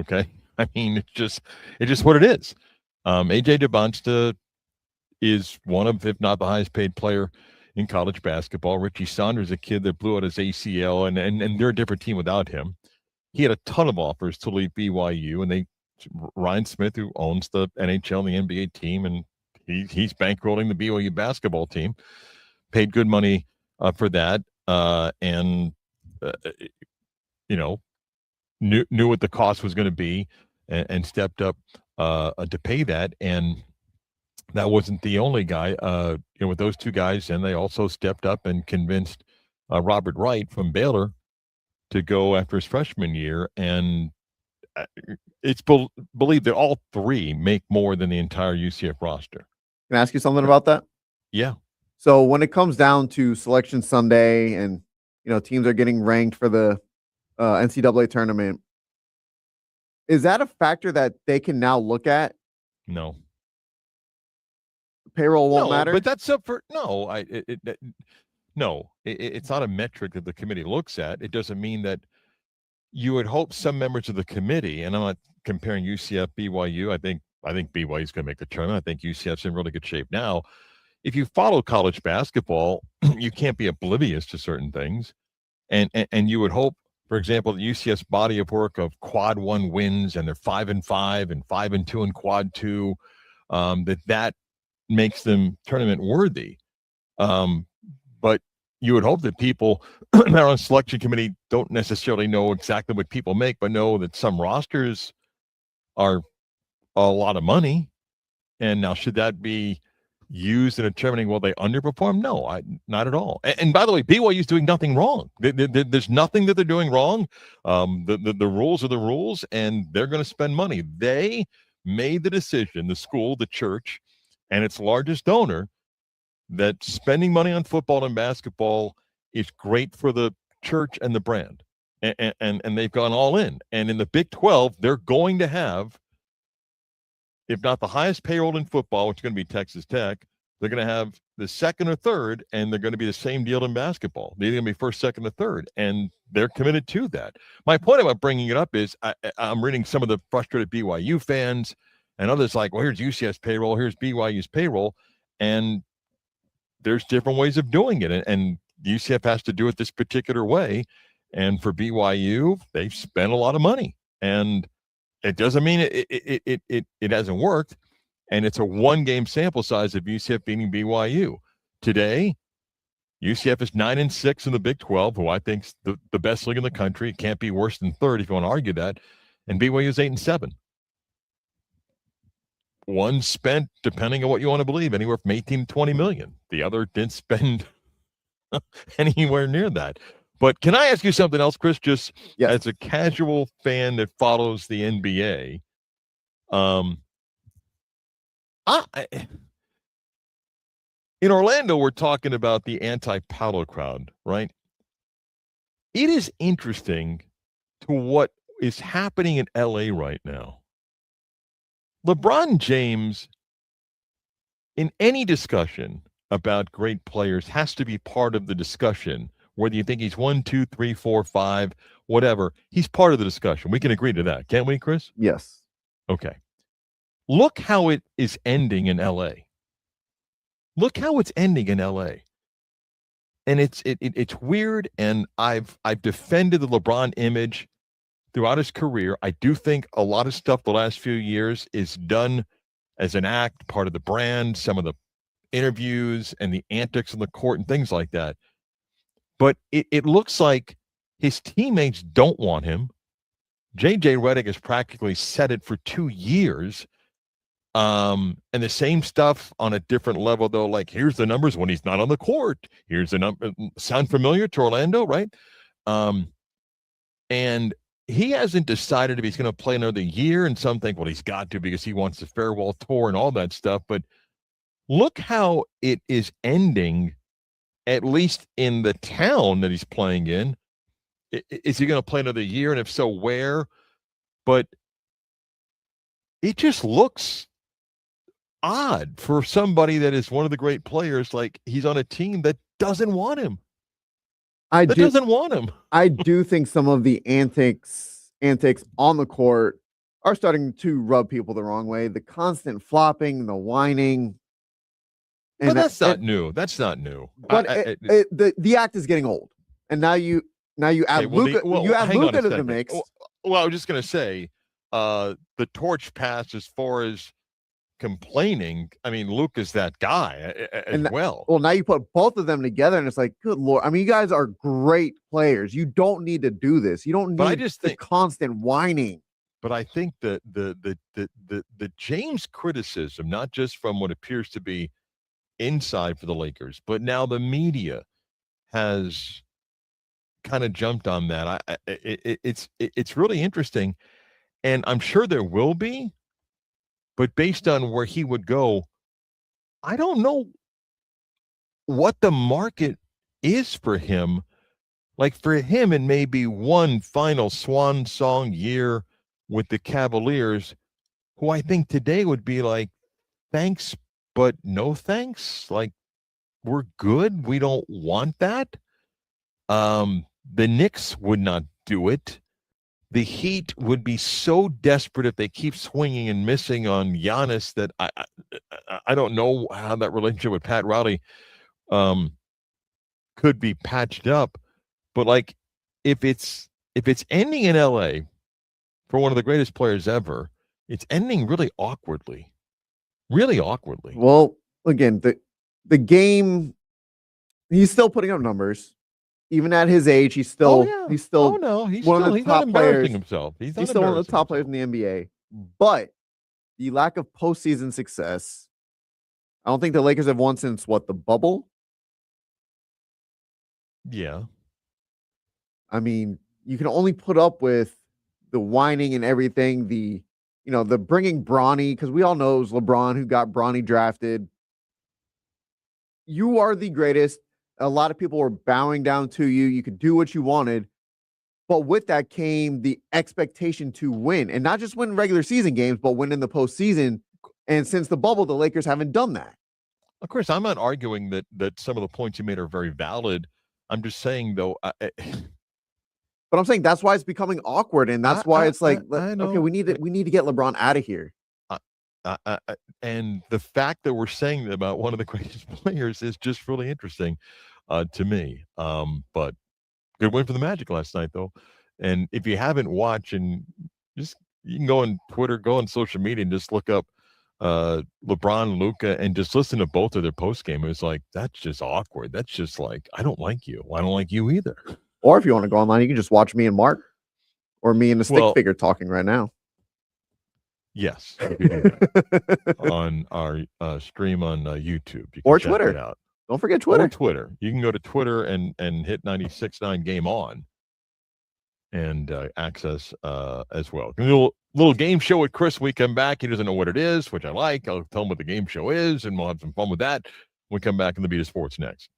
Okay? I mean, it's just what it is. AJ DeBonsta is one of, if not the highest paid player in college basketball. Richie Saunders, a kid that blew out his ACL, and they're a different team without him. He had a ton of offers to leave BYU, and Ryan Smith, who owns the NHL and the NBA team, and he's bankrolling the BYU basketball team, paid good money for that, and knew what the cost was going to be, and stepped up to pay that. And that wasn't the only guy. With those 2 guys, and they also stepped up and convinced Robert Wright from Baylor to go after his freshman year, and it's believed that all 3 make more than the entire UCF roster. Can I ask you something about that? Yeah. So when it comes down to Selection Sunday and, teams are getting ranked for the NCAA tournament, is that a factor that they can now look at? No. Payroll won't matter? But that's up for – no. It's not a metric that the committee looks at. It doesn't mean that you would hope some members of the committee, and I'm not comparing UCF, BYU. I think BYU is going to make the tournament. I think UCF's in really good shape now. If you follow college basketball, you can't be oblivious to certain things. And you would hope, for example, the UCF's body of work of quad 1 wins, and they're 5-5 and 5-2 in quad 2, that makes them tournament worthy. But you would hope that people that are on selection committee don't necessarily know exactly what people make, but know that some rosters are a lot of money. And now, should that be used in determining will they underperform? No, not at all. And by the way, BYU is doing nothing wrong. There's nothing that they're doing wrong. The rules are the rules, and they're going to spend money. They made the decision, the school, the church, and its largest donor, that spending money on football and basketball is great for the church and the brand. And they've gone all in. And in the Big 12, they're going to have, if not the highest payroll in football, which is going to be Texas Tech, they're going to have the second or third, and they're going to be the same deal in basketball. They're going to be first, second, or third, and they're committed to that. My point about bringing it up is I'm reading some of the frustrated BYU fans and others like, well, here's UCF's payroll, here's BYU's payroll, and there's different ways of doing it, and UCF has to do it this particular way. And for BYU, they've spent a lot of money, and it doesn't mean it hasn't worked. And it's a 1-game sample size of UCF beating BYU. Today, UCF is 9-6 in the Big 12, who I think is the best league in the country. It can't be worse than third if you want to argue that. And BYU is 8-7. One spent, depending on what you want to believe, anywhere from 18 to 20 million. The other didn't spend anywhere near that. But can I ask you something else, Chris? Just as a casual fan that follows the NBA, in Orlando, we're talking about the anti-Paolo crowd, right? It is interesting to what is happening in LA right now. LeBron James, in any discussion about great players, has to be part of the discussion. Whether you think he's 1, 2, 3, 4, 5, whatever, he's part of the discussion. We can agree to that, can't we, Chris? Yes. Okay. Look how it is ending in LA. Look how it's ending in LA. And it's weird, and I've defended the LeBron image throughout his career. I do think a lot of stuff the last few years is done as an act, part of the brand, some of the interviews and the antics on the court and things like that. But it looks like his teammates don't want him. J.J. Redick has practically said it for 2 years. And the same stuff on a different level, though, like, here's the numbers when he's not on the court. Here's the number. Sound familiar to Orlando, right? And he hasn't decided if he's going to play another year, and some think, well, he's got to because he wants the farewell tour and all that stuff. But look how it is ending, at least in the town that he's playing in. Is he going to play another year? And if so, where? But it just looks odd for somebody that is one of the great players. Like, he's on a team that doesn't want him. Doesn't want him. I do think some of the antics on the court are starting to rub people the wrong way. The constant flopping, the whining. But that's not new. That's not new. But the act is getting old. And now you add Luka to the mix. Well, I was just going to say, the torch passed as far as complaining. I mean, Luka's that guy as well. Well, now you put both of them together, and it's like, good Lord. I mean, you guys are great players. You don't need to do this. You don't need the constant whining. But I think the James criticism, not just from what appears to be inside for the Lakers, but now the media has kind of jumped on that. It's really interesting, and I'm sure there will be. But based on where he would go, I don't know what the market is for him. Like, for him, it may be one final swan song year with the Cavaliers, who I think today would be like, thanks, but no thanks. Like, we're good. We don't want that. The Knicks would not do it. The Heat would be so desperate if they keep swinging and missing on Giannis that I don't know how that relationship with Pat Riley could be patched up. But, like, if it's ending in LA for one of the greatest players ever, it's ending really awkwardly. Really awkwardly. Well, again, the game, he's still putting up numbers. Even at his age, he's still one of the top players. He's still one of the top players in the NBA. But the lack of postseason success, I don't think the Lakers have won since the bubble. Yeah. I mean, you can only put up with the whining and everything, the bringing Bronny, because we all know it was LeBron who got Bronny drafted. You are the greatest. A lot of people were bowing down to you. You could do what you wanted. But with that came the expectation to win, and not just win regular season games, but win in the postseason. And since the bubble, the Lakers haven't done that. Of course, I'm not arguing that some of the points you made are very valid. I'm just saying, though. But I'm saying that's why it's becoming awkward, and that's why it's like, okay, we need to get LeBron out of here. And the fact that we're saying that about one of the greatest players is just really interesting to me. But good win for the Magic last night, though. And if you haven't watched, and you can go on Twitter, go on social media, and just look up LeBron, Luka, and just listen to both of their post game. It was like, that's just awkward. That's just like, I don't like you. I don't like you either. Or if you want to go online, you can just watch me and Mark, or me and the stick figure talking right now. Yes, you can do that on our stream on YouTube. You can or check Twitter. it out. Don't forget Twitter. Or Twitter. You can go to Twitter and hit 96.9 Game On and access as well. A little game show with Chris. We come back. He doesn't know what it is, which I like. I'll tell him what the game show is, and we'll have some fun with that. We come back in the Beat of Sports next.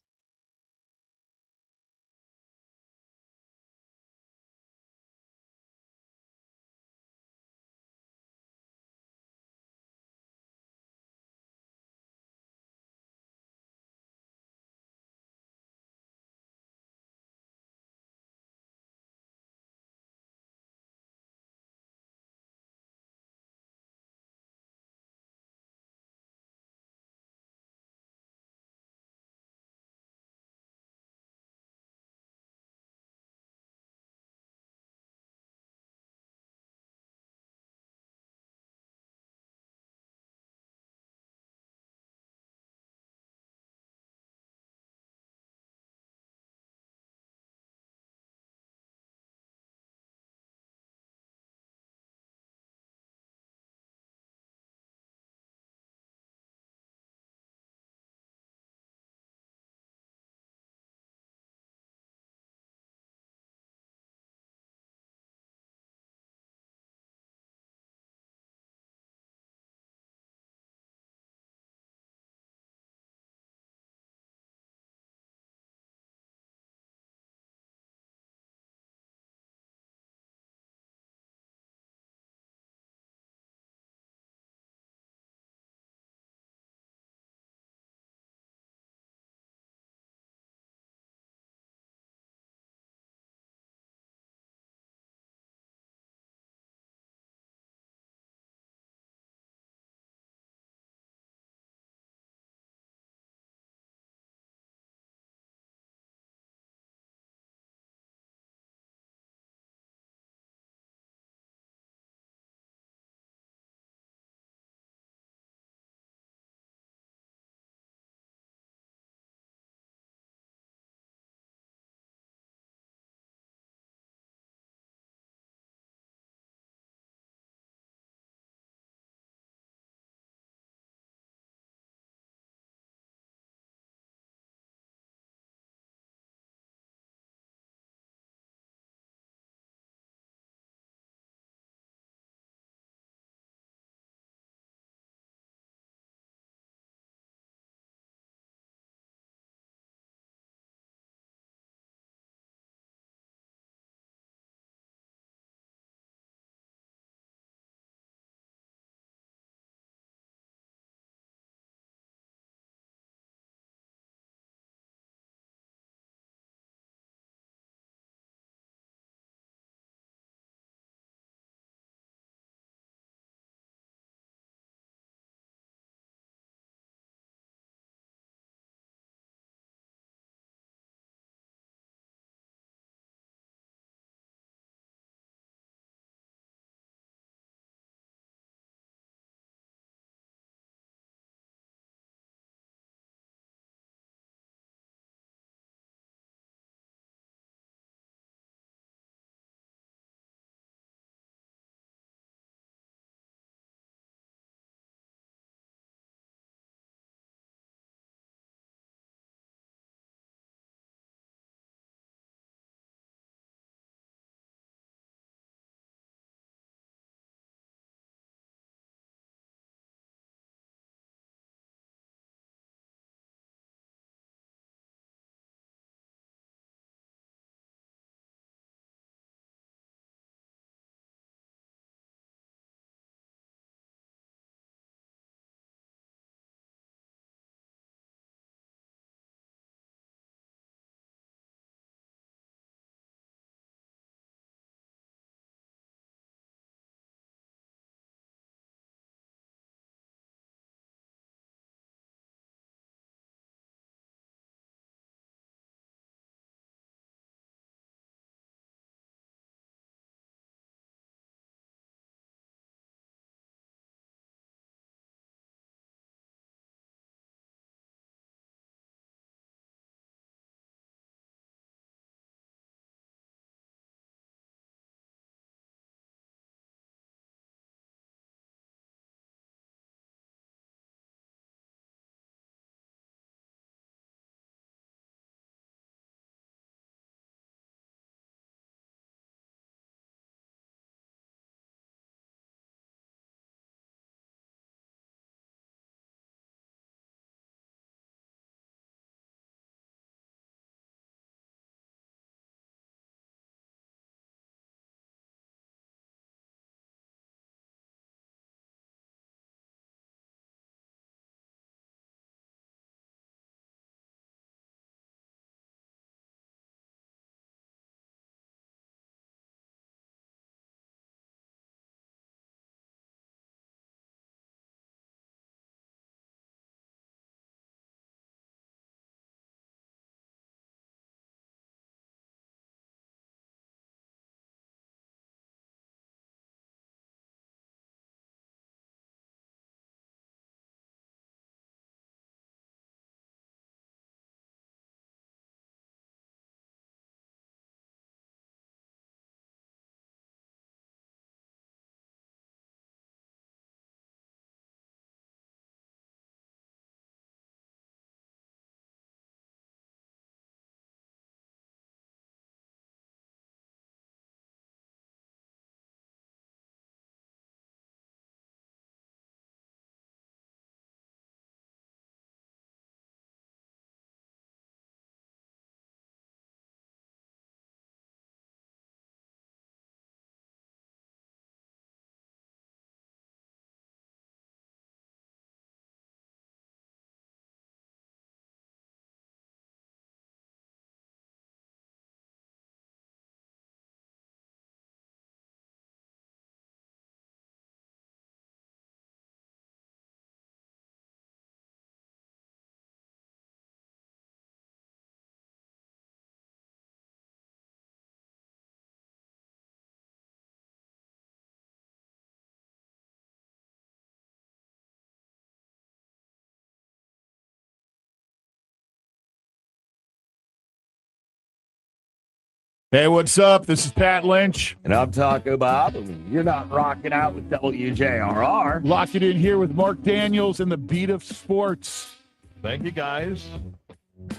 Hey, what's up? This is Pat Lynch. And I'm Taco Bob, and you're not rocking out with WJRR. Lock it in here with Marc Daniels and the beat of sports. Thank you, guys.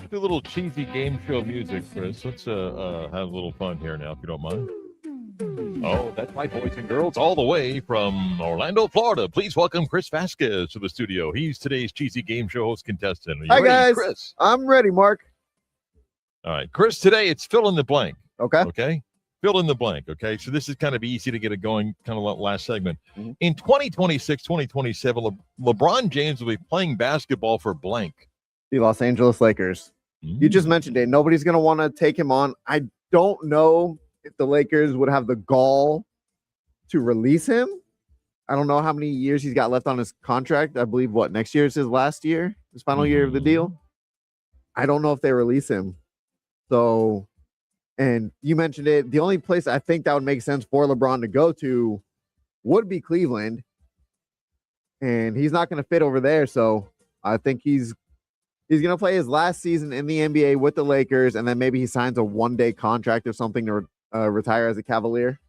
Do a little cheesy game show music, Chris. Let's have a little fun here now, if you don't mind. Oh, that's right, boys and girls, all the way from Orlando, Florida. Please welcome Chris Vasquez to the studio. He's today's cheesy game show host contestant. Are you Hi, ready, guys. Chris? I'm ready, Mark. All right, Chris, today it's fill in the blank. Okay. Okay. Fill in the blank. Okay. So this is kind of easy to get it going, kind of last segment. Mm-hmm. In 2026, 2027, LeBron James will be playing basketball for blank. The Los Angeles Lakers. You just mentioned it. Nobody's going to want to take him on. I don't know if the Lakers would have the gall to release him. I don't know how many years he's got left on his contract. I believe, next year is his last year, his final year of the deal. I don't know if they release him. So, and you mentioned it. The only place I think that would make sense for LeBron to go to would be Cleveland. And he's not going to fit over there. So I think he's going to play his last season in the NBA with the Lakers, and then maybe he signs a one-day contract or something to retire as a Cavalier.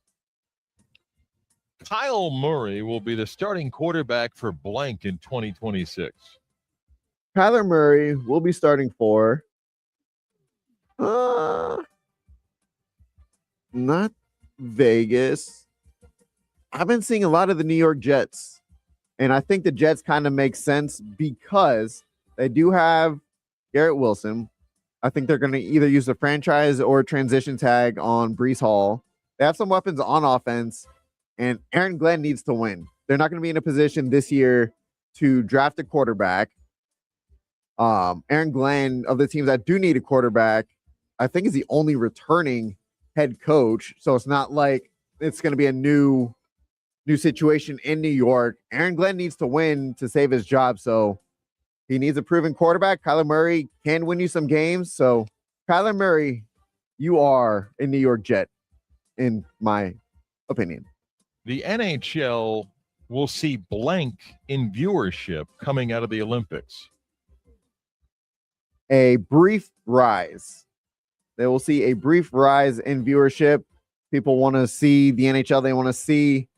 Kyle Murray will be the starting quarterback for blank in 2026. Kyler Murray will be starting for not Vegas. I've been seeing a lot of the New York Jets, and I think the Jets kind of make sense because they do have Garrett Wilson. I think they're going to either use the franchise or transition tag on Breece Hall. They have some weapons on offense, and Aaron Glenn needs to win. They're not going to be in a position this year to draft a quarterback. Aaron Glenn, of the teams that do need a quarterback, I think is the only returning head coach. So it's not like it's going to be a new situation in New York. Aaron Glenn needs to win to save his job. So he needs a proven quarterback. Kyler Murray can win you some games. So Kyler Murray, you are a New York Jet, in my opinion. The NHL will see blank in viewership coming out of the Olympics. A brief rise. They will see a brief rise in viewership. People want to see the NHL. They want to see,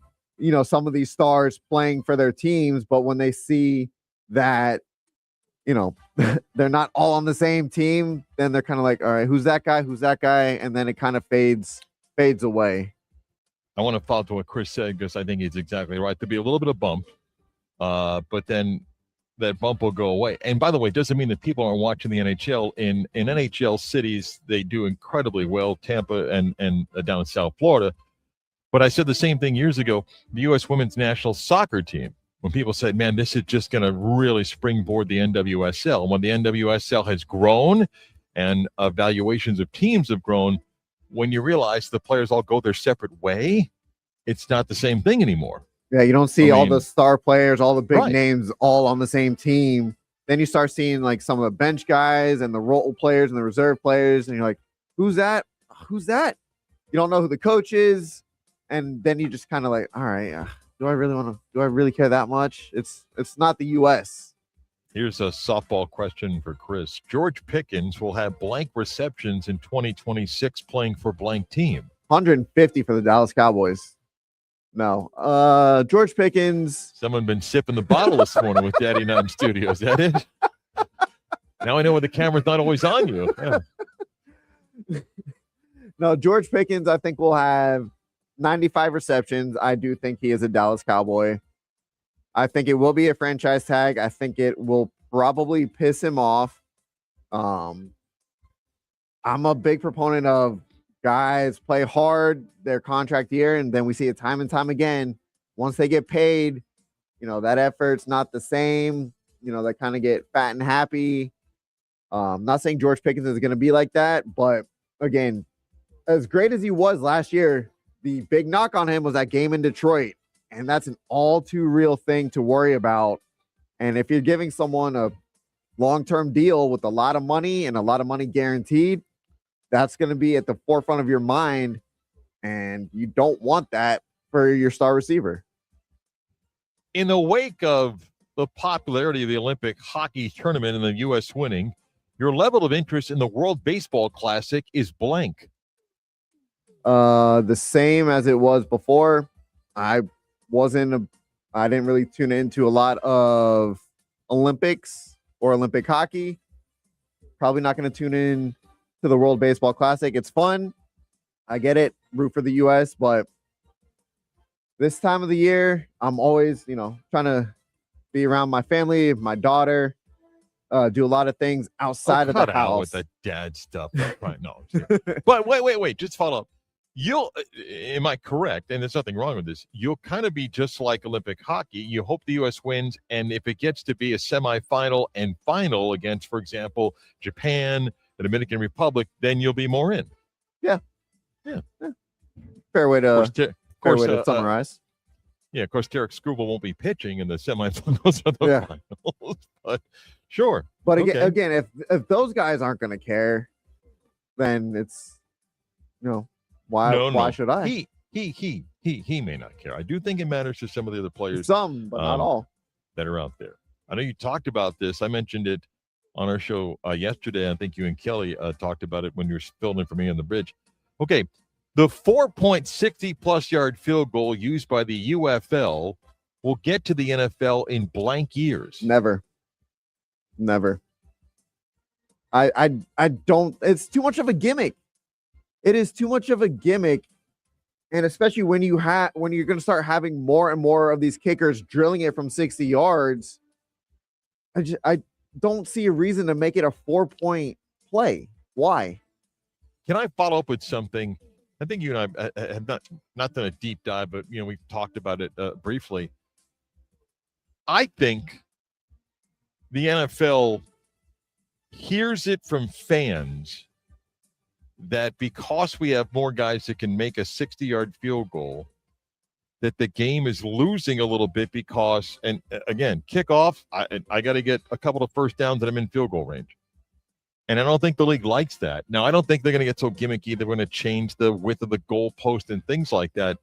some of these stars playing for their teams. But when they see that, they're not all on the same team, then they're kind of like, all right, who's that guy? Who's that guy? And then it kind of fades away. I want to follow to what Chris said because I think he's exactly right. There'll be a little bit of bump, but then that bump will go away. And by the way, it doesn't mean that people aren't watching the NHL. In NHL cities, they do incredibly well, Tampa and down in South Florida. But I said the same thing years ago, the U.S. women's national soccer team, when people said, man, this is just going to really springboard the NWSL. When the NWSL has grown and valuations of teams have grown, when you realize the players all go their separate way, it's not the same thing anymore. Yeah, you don't see all the star players, all the big Right. names all on the same team. Then you start seeing like some of the bench guys and the role players and the reserve players, and you're like, who's that? Who's that? You don't know who the coach is. And then you just kind of like, all right, do I really care that much? It's not the U.S. Here's a softball question for Chris. George Pickens will have blank receptions in 2026 playing for blank team. 150 for the Dallas Cowboys. No. George Pickens. Someone been sipping the bottle this morning with Daddy Nine Studio. Is that it? Now I know why the camera's not always on you. Yeah. No, George Pickens, I think, will have 95 receptions. I do think he is a Dallas Cowboy. I think it will be a franchise tag. I think it will probably piss him off. I'm a big proponent of guys play hard their contract year, and then we see it time and time again. Once they get paid, that effort's not the same. They kind of get fat and happy. Not saying George Pickens is going to be like that, but again, as great as he was last year, the big knock on him was that game in Detroit. And that's an all too real thing to worry about. And if you're giving someone a long-term deal with a lot of money and a lot of money guaranteed, that's going to be at the forefront of your mind. And you don't want that for your star receiver. In the wake of the popularity of the Olympic hockey tournament and the U.S. winning, your level of interest in the World Baseball Classic is blank. The same as it was before. I didn't really tune into a lot of Olympics or Olympic hockey. Probably not going to tune in to the World Baseball Classic. It's fun. I get it. Root for the U.S., but this time of the year, I'm always, trying to be around my family, my daughter, do a lot of things outside of the cut house. out with the dad stuff. Right? No. But wait. Just follow up. Am I correct? And there's nothing wrong with this. You'll kind of be just like Olympic hockey. You hope the U.S. wins, and if it gets to be a semifinal and final against, for example, Japan, the Dominican Republic, then you'll be more in. Yeah. Fair way to summarize. Yeah, of course, Derek Struble won't be pitching in the semifinals or the finals, but sure. But again, if those guys aren't going to care, then it's, why should I? He may not care. I do think it matters to some of the other players. Some, but not all. That are out there. I know you talked about this. I mentioned it on our show yesterday. I think you and Kelly talked about it when you were filling in for me on the bridge. Okay. The 4.60-plus yard field goal used by the UFL will get to the NFL in blank years. Never. I don't. It's too much of a gimmick. It is too much of a gimmick, and especially when you're going to start having more and more of these kickers drilling it from 60 yards. I don't see a reason to make it a 4-point play. Why? Can I follow up with something? I think you and I have not done a deep dive, but we've talked about it briefly. I think the NFL hears it from fans that because we have more guys that can make a 60-yard field goal, that the game is losing a little bit because, and again, kickoff, I got to get a couple of first downs that I'm in field goal range. And I don't think the league likes that. Now, I don't think they're going to get so gimmicky. They're going to change the width of the goalpost and things like that.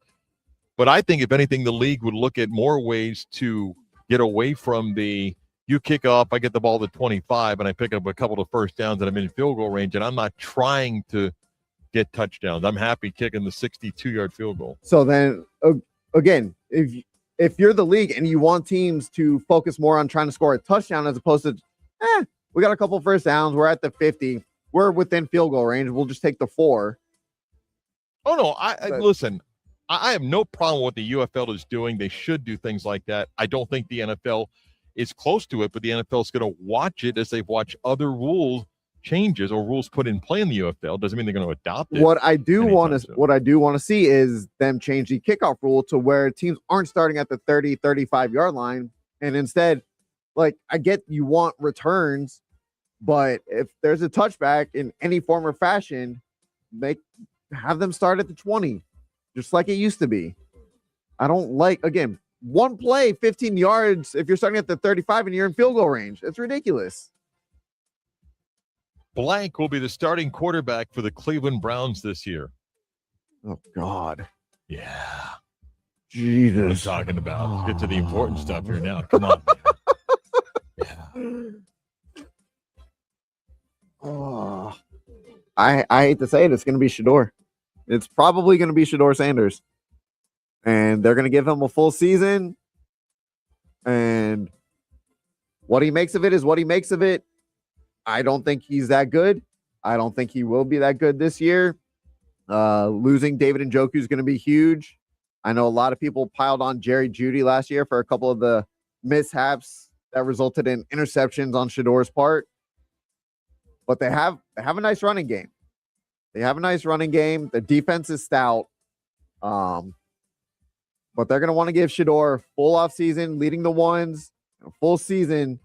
But I think, if anything, the league would look at more ways to get away from you kick off, I get the ball to 25, and I pick up a couple of first downs, and I'm in field goal range, and I'm not trying to get touchdowns. I'm happy kicking the 62-yard field goal. So then, again, if you're the league and you want teams to focus more on trying to score a touchdown as opposed to, we got a couple first downs. We're at the 50. We're within field goal range. We'll just take the 4. Oh, no. Listen, I have no problem with what the UFL is doing. They should do things like that. I don't think the NFL is close to it, but the NFL is going to watch it as they watch other rule changes or rules put in play in the UFL. Doesn't mean they're going to adopt it. What I do want to see is them change the kickoff rule to where teams aren't starting at the 30, 35-yard line, and instead, I get you want returns, but if there's a touchback in any form or fashion, have them start at the 20, just like it used to be. I don't again, one play, 15 yards, if you're starting at the 35 and you're in field goal range. It's ridiculous. Blank will be the starting quarterback for the Cleveland Browns this year. Oh, God. Yeah. Jesus. What I'm talking about. Let's get to the important stuff here now. Come on. Yeah. Oh, I hate to say it. It's going to be Shedeur. It's probably going to be Shedeur Sanders. And they're going to give him a full season. And what he makes of it is what he makes of it. I don't think he's that good. I don't think he will be that good this year. Losing David Njoku is going to be huge. I know a lot of people piled on Jerry Jeudy last year for a couple of the mishaps that resulted in interceptions on Shedeur's part. But they have a nice running game. The defense is stout. But they're going to want to give Shedeur full offseason, leading the ones, full season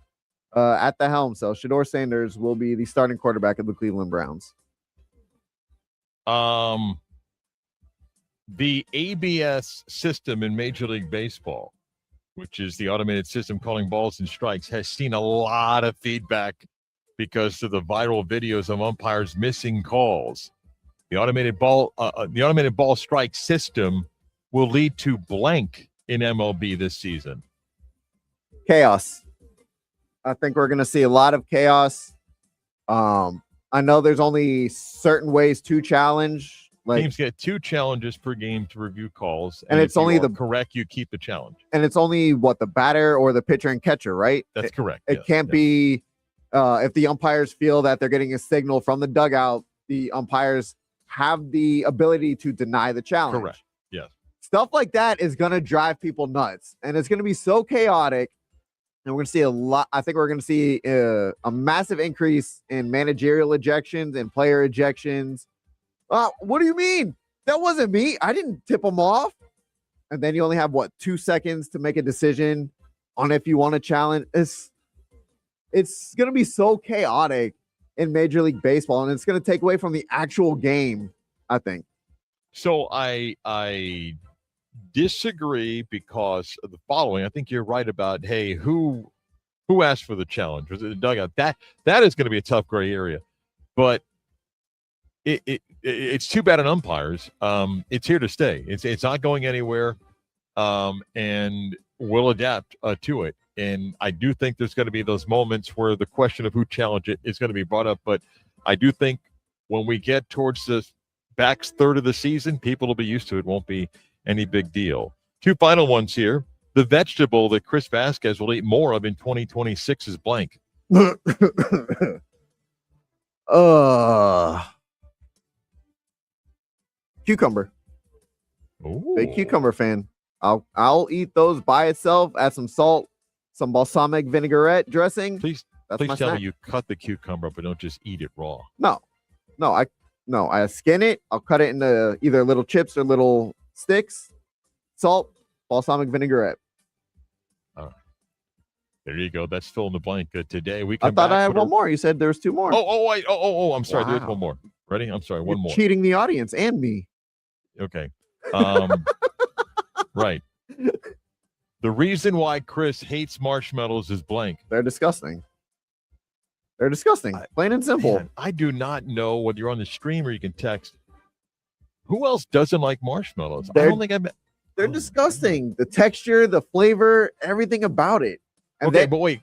at the helm. So Shedeur Sanders will be the starting quarterback of the Cleveland Browns. The ABS system in Major League Baseball, which is the automated system calling balls and strikes, has seen a lot of feedback because of the viral videos of umpires missing calls. The automated ball strike system will lead to blank in MLB this season. Chaos. I think we're going to see a lot of chaos. I know there's only certain ways to challenge Like, teams get 2 challenges per game to review calls, and it's if you only are the correct. You keep the challenge, and it's only the batter or the pitcher and catcher, right? That's correct. It yes, can't yes. be if the umpires feel that they're getting a signal from the dugout. The umpires have the ability to deny the challenge. Correct. Yes. Stuff like that is going to drive people nuts, and it's going to be so chaotic. And we're going to see a lot. I think we're going to see a massive increase in managerial ejections and player ejections. What do you mean? That wasn't me. I didn't tip them off. And then you only have 2 seconds to make a decision on if you want to challenge. It's going to be so chaotic in Major League Baseball, and it's going to take away from the actual game, I think. So I disagree because of the following. I think you're right about, hey, who asked for the challenge? Was it the dugout? That is going to be a tough gray area. But it's too bad on umpires. It's here to stay. It's not going anywhere, and we'll adapt to it. And I do think there's going to be those moments where the question of who challenged it is going to be brought up. But I do think when we get towards the back third of the season, people will be used to it. Won't be any big deal. 2 final ones here. The vegetable that Chris Vasquez will eat more of in 2026 is blank. Cucumber. Ooh. Big cucumber fan. I'll eat those by itself. Add some salt, some balsamic vinaigrette dressing. Please tell me you cut the cucumber, but don't just eat it raw. No, I skin it. I'll cut it into either little chips or little sticks. Salt, balsamic vinaigrette. All right. There you go. That's fill in the blank. Today we I come thought back. I had one more. You said there was 2 more. Oh, I'm sorry. Wow. There's one more. Ready? I'm sorry. One You're more. cheating the audience and me. Okay. Right. The reason why Chris hates marshmallows is blank. They're disgusting. Plain and simple. Man, I do not know whether you're on the stream or you can text. Who else doesn't like marshmallows? I don't think They're disgusting. The texture, the flavor, everything about it. And okay, but wait.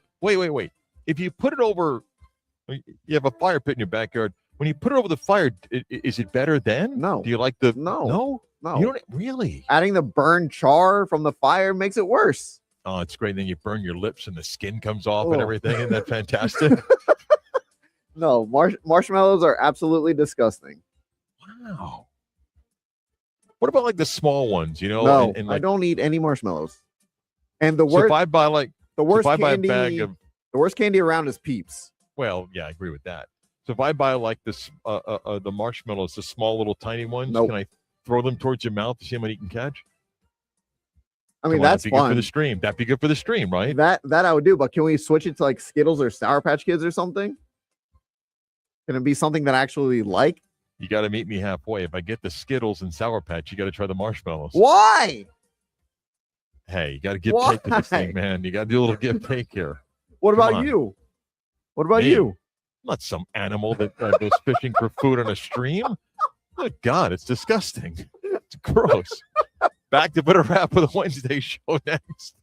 If you put it over, you have a fire pit in your backyard. When you put it over the fire, is it better then? No. Do you like the No. You don't really. Adding the burned char from the fire makes it worse. Oh, it's great. Then you burn your lips and the skin comes off and everything. Isn't that fantastic? No, marshmallows are absolutely disgusting. Wow. What about like the small ones? You know, No, and like, I don't eat any marshmallows. And the so worst, if I buy like the worst if I buy candy, a bag of, the worst candy around is Peeps. well, yeah, I agree with that. So if I buy like this, the marshmallows, the small little tiny ones, Nope. can I throw them towards your mouth to see how many you can catch? I mean, Come on, that's that'd be good fun. for the stream. That'd be good for the stream, right? That I would do, but can we switch it to like Skittles or Sour Patch Kids or something? Can it be something that I actually like? You got to meet me halfway. If I get the Skittles and Sour Patch, you got to try the marshmallows. Why? Hey, you got to give take to this thing, man. You got to do a little give take here. What Come about on. you? What about Me? you? I'm not some animal that goes fishing for food on a stream. Good God, it's disgusting. It's gross. Back to put a wrap for the Wednesday show next.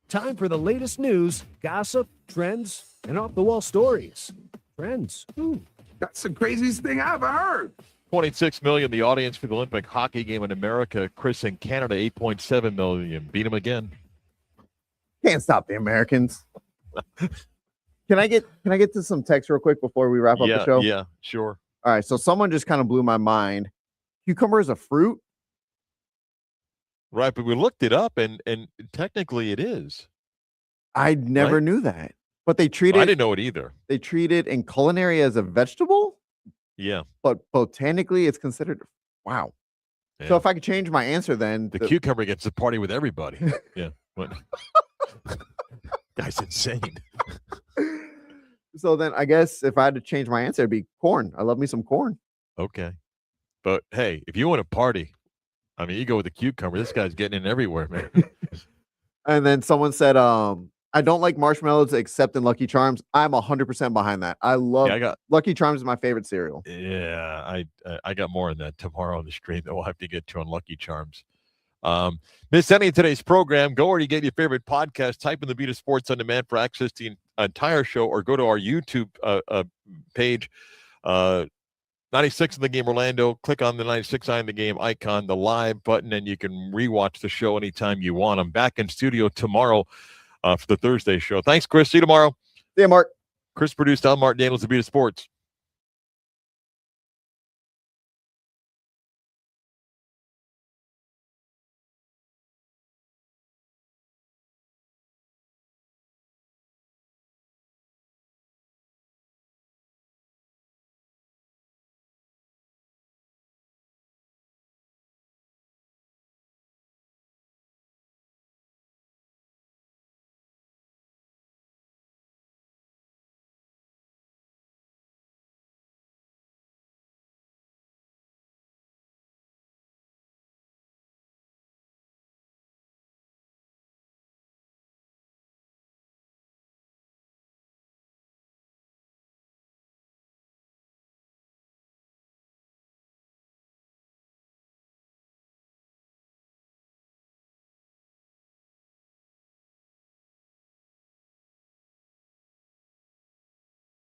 Time for the latest news, gossip, trends, and off-the-wall stories. Trends. That's the craziest thing I've ever heard. 26 million, the audience for the Olympic hockey game in America. Chris in Canada, 8.7 million. Beat them again. Can't stop the Americans. Can I get to some text real quick before we wrap up the show? Yeah, sure. All right, so someone just kind of blew my mind. Cucumber is a fruit? Right, but we looked it up, and technically it is. I never knew that. But they treat it. I didn't know it either. They treat it in culinary as a vegetable? Yeah. But botanically, it's considered. Wow. Yeah. So if I could change my answer, then the cucumber gets to party with everybody. Yeah. What? Guy's insane. So then I guess if I had to change my answer, it'd be corn. I love me some corn. Okay. But hey, if you want to party, I mean, you go with the cucumber. This guy's getting in everywhere, man. And then someone said, I don't like marshmallows except in Lucky Charms. I'm 100% behind that. I love Lucky Charms is my favorite cereal. Yeah, I got more on that tomorrow on the stream that we'll have to get to on Lucky Charms. Miss any of today's program, go where you get your favorite podcast, type in the Beat of Sports on Demand for access to the entire show, or go to our YouTube page, 96 in the Game Orlando. Click on the 96 in the Game icon, the live button, and you can rewatch the show anytime you want. I'm back in studio tomorrow for the Thursday show. Thanks, Chris. See you tomorrow. See you, Mark. Chris produced. I'm Marc Daniels, the Beat of Sports.